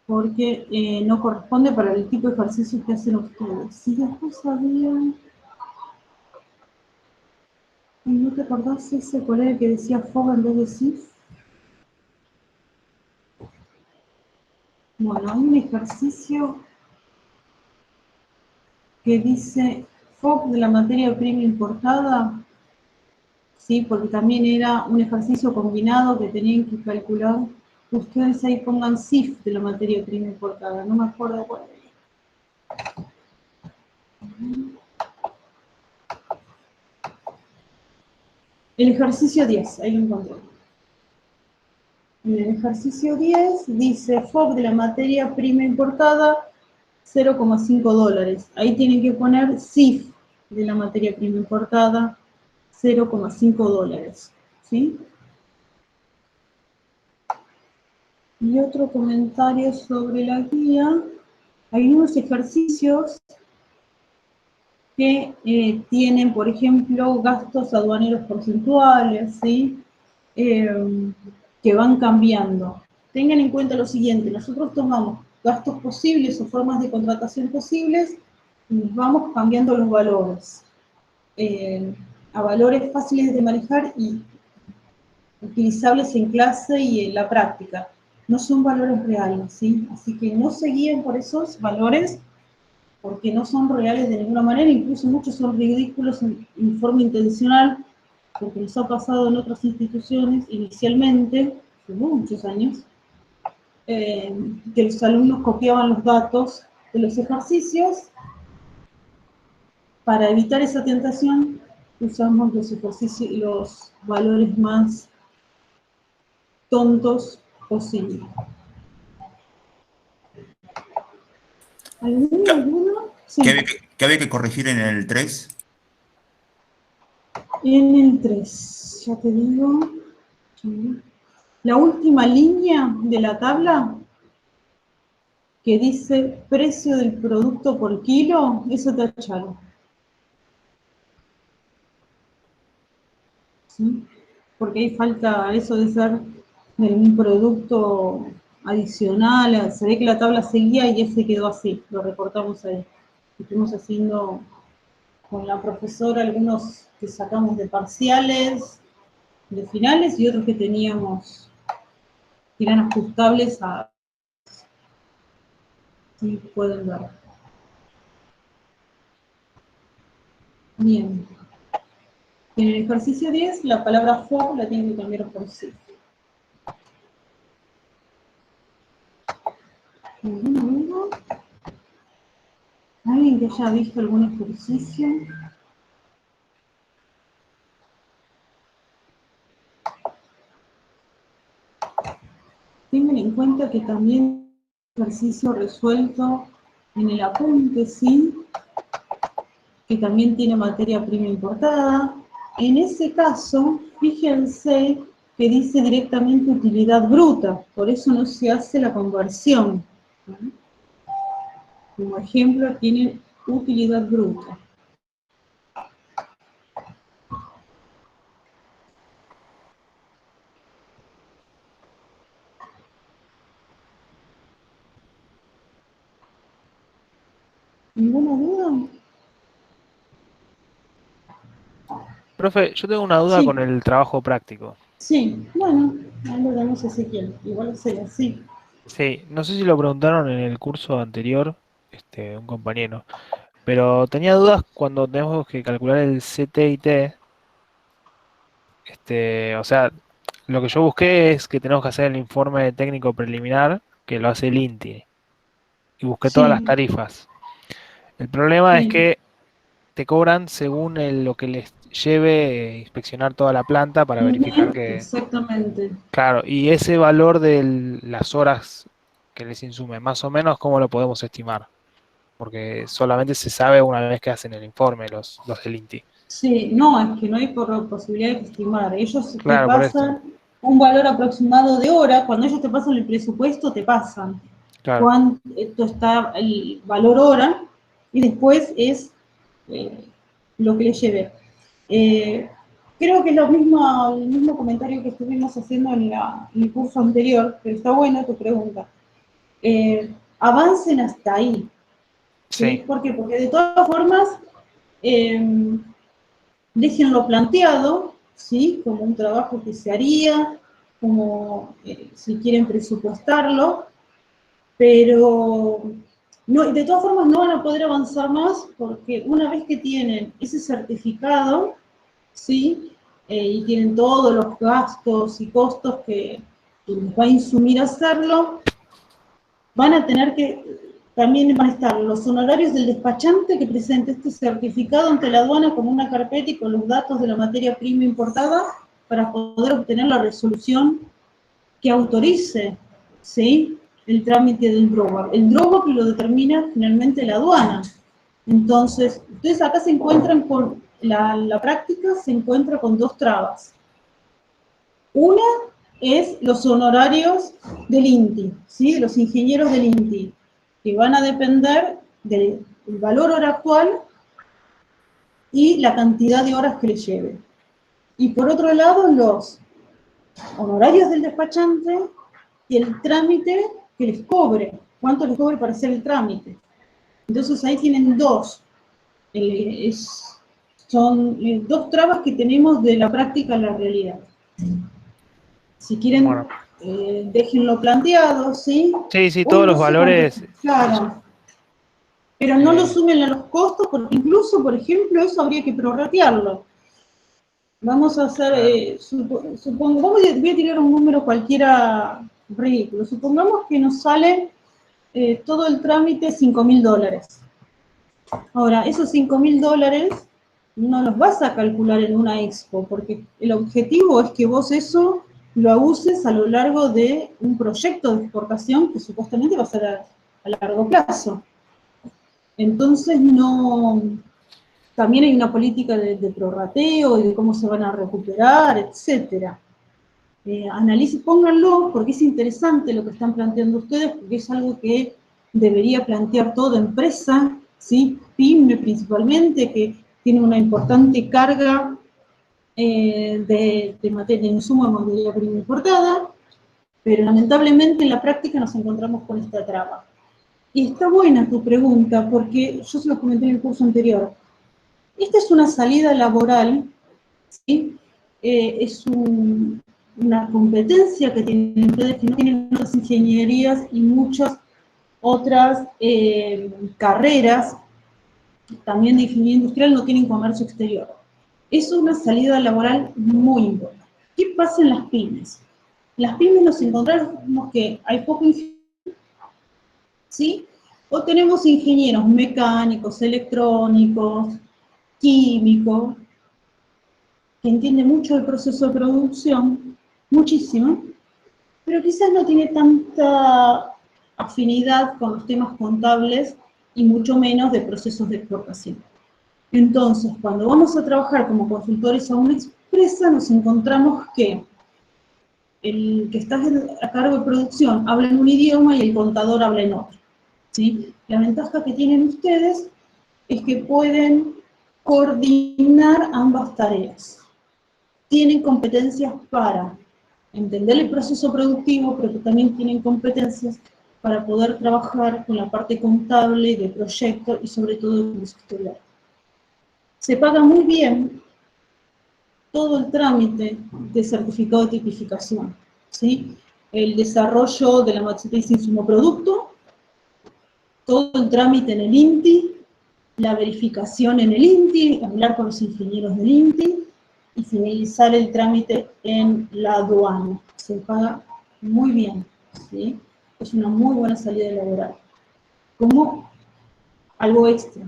porque no corresponde para el tipo de ejercicios que hacen ustedes. Si después sabían... ¿No te acordás ese cuál era el que decía FOG en vez de SIF? Bueno, hay un ejercicio que dice FOG de la materia prima importada, ¿sí? Porque también era un ejercicio combinado que tenían que calcular. Ustedes ahí pongan SIF de la materia prima importada, no me acuerdo cuál era. El ejercicio 10, ahí lo encontré. En el ejercicio 10 dice FOB de la materia prima importada 0,5 dólares. Ahí tienen que poner SIF de la materia prima importada 0,5 dólares. ¿Sí? Y otro comentario sobre la guía. Hay unos ejercicios que tienen, por ejemplo, gastos aduaneros porcentuales, ¿sí? Que van cambiando. Tengan en cuenta lo siguiente, nosotros tomamos gastos posibles o formas de contratación posibles y nos vamos cambiando los valores a valores fáciles de manejar y utilizables en clase y en la práctica. No son valores reales, ¿sí? Así que no se guíen por esos valores porque no son reales de ninguna manera, incluso muchos son ridículos en forma intencional, porque nos ha pasado en otras instituciones inicialmente, hace muchos años, que los alumnos copiaban los datos de los ejercicios. Para evitar esa tentación, usamos los ejercicios y los valores más tontos posibles. ¿Alguno? Sí. ¿Qué había que corregir en el 3? En el 3, ya te digo. La última línea de la tabla que dice precio del producto por kilo, eso tachalo. ¿Sí? Porque ahí falta eso de ser de un producto adicional. Se ve que la tabla seguía y ese quedó así, lo recortamos ahí. Estuvimos haciendo con la profesora algunos que sacamos de parciales, de finales, y otros que teníamos, que eran ajustables a... Sí, pueden ver. Bien. En el ejercicio 10, la palabra FOB la tienen que cambiar por SIF. ¿Alguien que haya visto algún ejercicio? Tengan en cuenta que también ejercicio resuelto en el apunte, ¿sí? Que también tiene materia prima importada. En ese caso, fíjense que dice directamente utilidad bruta, por eso no se hace la conversión. Como ejemplo tiene utilidad bruta. ¿Ninguna duda? Profe, yo tengo una duda Sí. con el trabajo práctico. Sí, bueno, ahí lo damos a Ezequiel, igual lo sé, sí. Sí, no sé si lo preguntaron en el curso anterior, un compañero, pero tenía dudas cuando tenemos que calcular el CTIT. O sea, lo que yo busqué es que tenemos que hacer el informe técnico preliminar, que lo hace el INTI, y busqué todas las Sí, tarifas. El problema es sí. que te cobran según lo que les lleve inspeccionar toda la planta para verificar Ujú, que, exactamente. claro, y ese valor de las horas que les insume, más o menos, ¿cómo lo podemos estimar? Porque solamente se sabe una vez que hacen el informe los del INTI. Sí, no, es que no hay posibilidad de estimar. Ellos te Claro, por eso. pasan un valor aproximado de hora, cuando ellos te pasan el presupuesto, te pasan Claro, cuánto está el valor hora, y después es eh, lo que les lleve. Creo que es el mismo comentario que estuvimos haciendo en el curso anterior, pero está buena tu pregunta. Avancen hasta ahí, ¿sí? sí, ¿Por qué? Porque de todas formas, déjenlo planteado, ¿sí? Como un trabajo que se haría, como si quieren presupuestarlo, pero no, de todas formas no van a poder avanzar más porque una vez que tienen ese certificado, ¿sí? Y tienen todos los gastos y costos que les va a insumir hacerlo, van a tener que, también van a estar los honorarios del despachante que presente este certificado ante la aduana con una carpeta y con los datos de la materia prima importada para poder obtener la resolución que autorice, ¿sí? El trámite del drawback. El drawback lo determina finalmente la aduana. Entonces, ustedes acá se encuentran con, la práctica se encuentra con dos trabas. Una es los honorarios del INTI, ¿sí? De los ingenieros del INTI, que van a depender del valor hora actual y la cantidad de horas que les lleve. Y por otro lado, los honorarios del despachante y el trámite que les cobre, cuánto les cobre para hacer el trámite. Entonces ahí tienen dos, son dos trabas que tenemos de la práctica a la realidad. Si quieren, bueno. déjenlo planteado, ¿sí? Sí, sí, Hoy todos no los sé cuánto, valores. claro, pero no lo eh, sumen a los costos porque incluso, por ejemplo, eso habría que prorratearlo. Vamos a hacer, claro, voy a tirar un número cualquiera ridículo. Supongamos que nos sale todo el trámite $5.000. Ahora, esos $5.000 no los vas a calcular en una expo, porque el objetivo es que vos eso lo uses a lo largo de un proyecto de exportación que supuestamente va a ser a largo plazo. Entonces, no, también hay una política de prorrateo y de cómo se van a recuperar, etcétera. Pónganlo, porque es interesante lo que están planteando ustedes, porque es algo que debería plantear toda empresa, ¿sí? PYME principalmente, que tiene una importante carga de insumo de materia prima importada, pero lamentablemente en la práctica nos encontramos con esta traba. Y está buena tu pregunta, porque yo se lo comenté en el curso anterior. Esta es una salida laboral, ¿sí? Es una competencia que tienen ustedes que no tienen otras ingenierías y muchas otras carreras, también de ingeniería industrial, no tienen comercio exterior. Es una salida laboral muy importante. ¿Qué pasa en las pymes? En las pymes nos encontramos que hay poco ingeniero, ¿sí? O tenemos ingenieros mecánicos, electrónicos, químicos, que entiende mucho el proceso de producción, muchísimo, pero quizás no tiene tanta afinidad con los temas contables y mucho menos de procesos de exportación. Entonces, cuando vamos a trabajar como consultores a una empresa, nos encontramos que el que está a cargo de producción habla en un idioma y el contador habla en otro, ¿sí? La ventaja que tienen ustedes es que pueden coordinar ambas tareas. Tienen competencias para entender el proceso productivo, pero que también tienen competencias para poder trabajar con la parte contable, de proyecto y sobre todo de historial. Se paga muy bien todo el trámite de certificado de tipificación, ¿sí? El desarrollo de la matriz insumo-producto, todo el trámite en el INTI, la verificación en el INTI, hablar con los ingenieros del INTI y finalizar el trámite en la aduana. Se paga muy bien, ¿sí? Es una muy buena salida laboral. Como algo extra.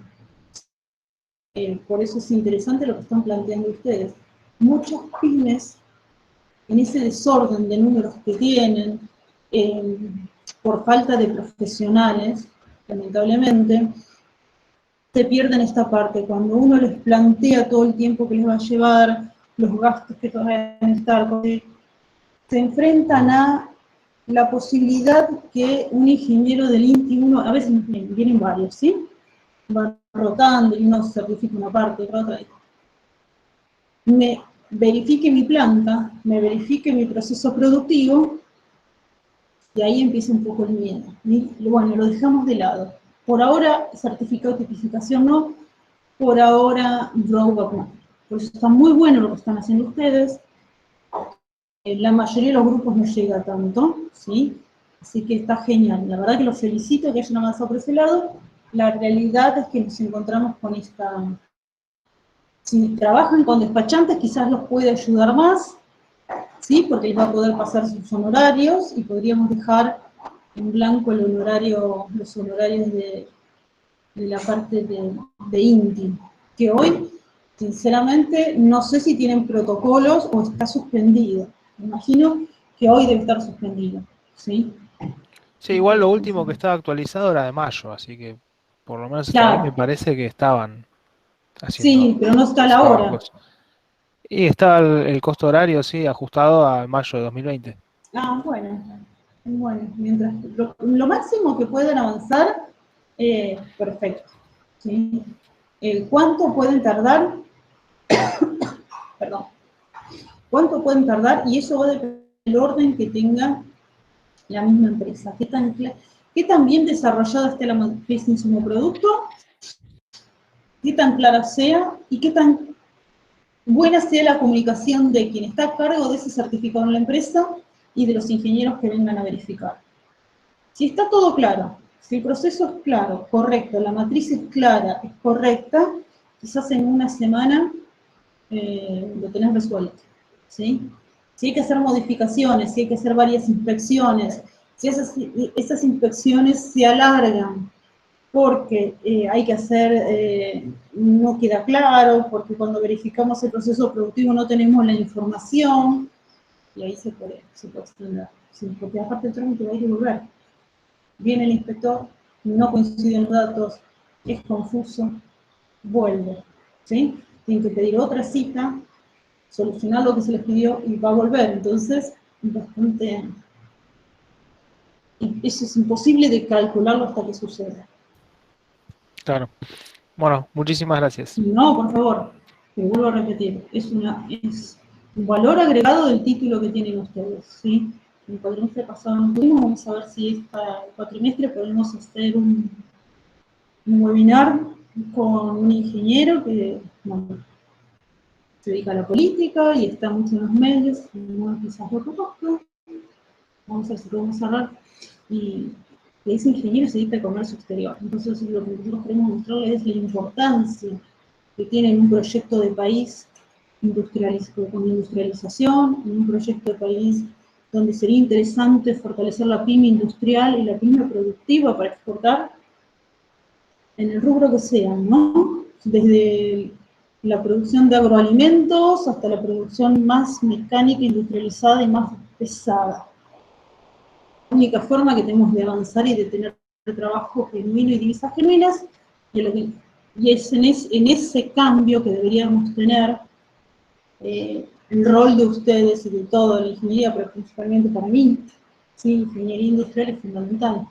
Por eso es interesante lo que están planteando ustedes. Muchas pymes, en ese desorden de números que tienen, por falta de profesionales, lamentablemente, se pierden esta parte. Cuando uno les plantea todo el tiempo que les va a llevar, los gastos que van a estar, se enfrentan a la posibilidad que un ingeniero del INTI, a veces vienen varios, ¿sí? Van rotando y uno certifica una parte, otra. Me verifique mi planta, me verifique mi proceso productivo, y ahí empieza un poco el miedo. Y bueno, lo dejamos de lado. Por ahora, certificado de tipificación no, por ahora, drawback no. Por eso está muy bueno lo que están haciendo ustedes. La mayoría de los grupos no llega tanto, ¿sí? Así que está genial. La verdad que los felicito que hayan avanzado por ese lado. La realidad es que nos encontramos con esta... Si trabajan con despachantes, quizás los puede ayudar más, ¿sí? Porque les va a poder pasar sus honorarios y podríamos dejar en blanco los honorarios de la parte de INTI, que hoy, sinceramente, no sé si tienen protocolos o está suspendido. Me imagino que hoy debe estar suspendido, ¿sí? Sí, igual lo último que estaba actualizado era de mayo, así que por lo menos hasta ahí Claro. me parece que estaban haciendo Sí, pero no está la hora. trabajos. Y está el costo horario, sí, ajustado a mayo de 2020. Ah, bueno. Bueno, mientras lo máximo que puedan avanzar, perfecto. ¿Sí? ¿Cuánto pueden tardar? Perdón. ¿Cuánto pueden tardar? Y eso va a depender del orden que tenga la misma empresa. ¿Qué tan bien desarrollada esté la matriz insumo producto? ¿Qué tan clara sea? ¿Y qué tan buena sea la comunicación de quien está a cargo de ese certificado en la empresa y de los ingenieros que vengan a verificar? Si está todo claro, si el proceso es claro, correcto, la matriz es clara, es correcta, quizás en una semana lo tenés resuelto, ¿sí? Si hay que hacer modificaciones, si hay que hacer varias inspecciones, si esas inspecciones se alargan porque hay que hacer, no queda claro, porque cuando verificamos el proceso productivo no tenemos la información, y ahí se puede extender, ¿sí? Porque aparte el trámite va a ir y volver. Viene el inspector, no coinciden los datos, es confuso, vuelve, ¿sí? Tienen que pedir otra cita, solucionar lo que se les pidió y va a volver. Entonces, bastante... Eso es imposible de calcularlo hasta que suceda. Claro. Bueno, muchísimas gracias. No, por favor, te vuelvo a repetir, es un valor agregado del título que tienen ustedes, ¿sí? El cuatrimestre pasado no pudimos, vamos a ver si para el cuatrimestre podemos hacer un webinar con un ingeniero que se dedica a la política y está mucho en los medios, no quizás lo conozco. Vamos a ver si podemos hablar. Y ese ingeniero se dedica al comercio exterior. Entonces, lo que nosotros queremos mostrarles es la importancia que tiene en un proyecto de país con industrialización, en un proyecto de país donde sería interesante fortalecer la pyme industrial y la pyme productiva para exportar en el rubro que sea, ¿no? Desde la producción de agroalimentos hasta la producción más mecánica, industrializada y más pesada. La única forma que tenemos de avanzar y de tener trabajo genuino y divisas genuinas, y es en ese cambio que deberíamos tener el rol de ustedes y de toda la ingeniería, pero principalmente para mí, ¿sí? Ingeniería industrial es fundamental.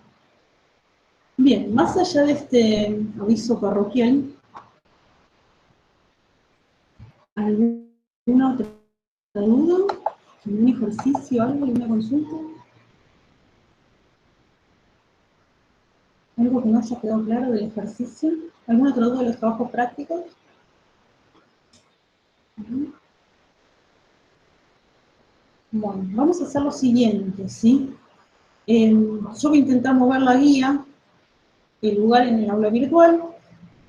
Bien, más allá de este aviso parroquial, ¿alguna otra duda? ¿Algún ejercicio, algo, alguna consulta? ¿Algo que no haya quedado claro del ejercicio? ¿Alguna otra duda de los trabajos prácticos? Bueno, vamos a hacer lo siguiente, ¿sí? Yo voy a intentar mover la guía, el lugar en el aula virtual.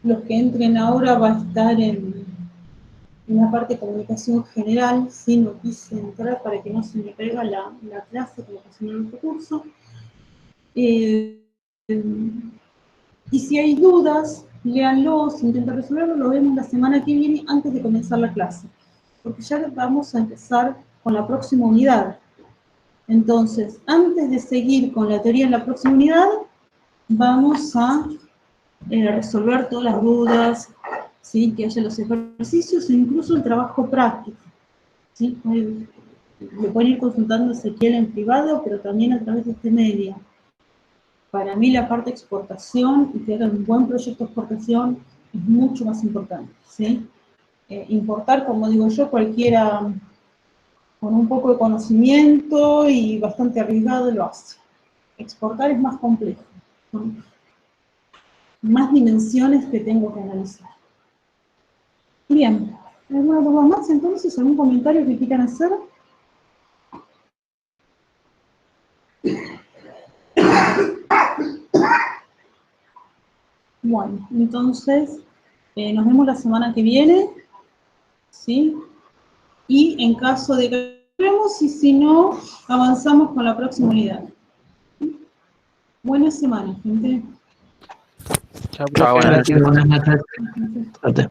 Los que entren ahora va a estar en la parte de comunicación general, ¿sí? No quise entrar para que no se me pega la clase como pasó en el otro curso. Y si hay dudas, léanlos, intenten resolverlo, lo vemos la semana que viene antes de comenzar la clase. Porque ya vamos a empezar con la próxima unidad. Entonces, antes de seguir con la teoría en la próxima unidad, vamos a resolver todas las dudas, ¿sí? Que haya los ejercicios e incluso el trabajo práctico, ¿sí? Le pueden ir consultando a Ezequiel en privado, pero también a través de este medio. Para mí la parte de exportación y que hagan un buen proyecto de exportación es mucho más importante, ¿sí? Importar, como digo yo, cualquiera con un poco de conocimiento y bastante arriesgado lo hace. Exportar es más complejo, son más dimensiones que tengo que analizar. Bien, ¿alguna cosa más entonces? ¿Algún comentario que quieran hacer? Bueno, entonces nos vemos la semana que viene, ¿sí? Y en caso de que vemos, y si no, avanzamos con la próxima unidad. Buena semana, gente. Chao, Chao, profe, buenas gracias. Buenas noches. Suerte.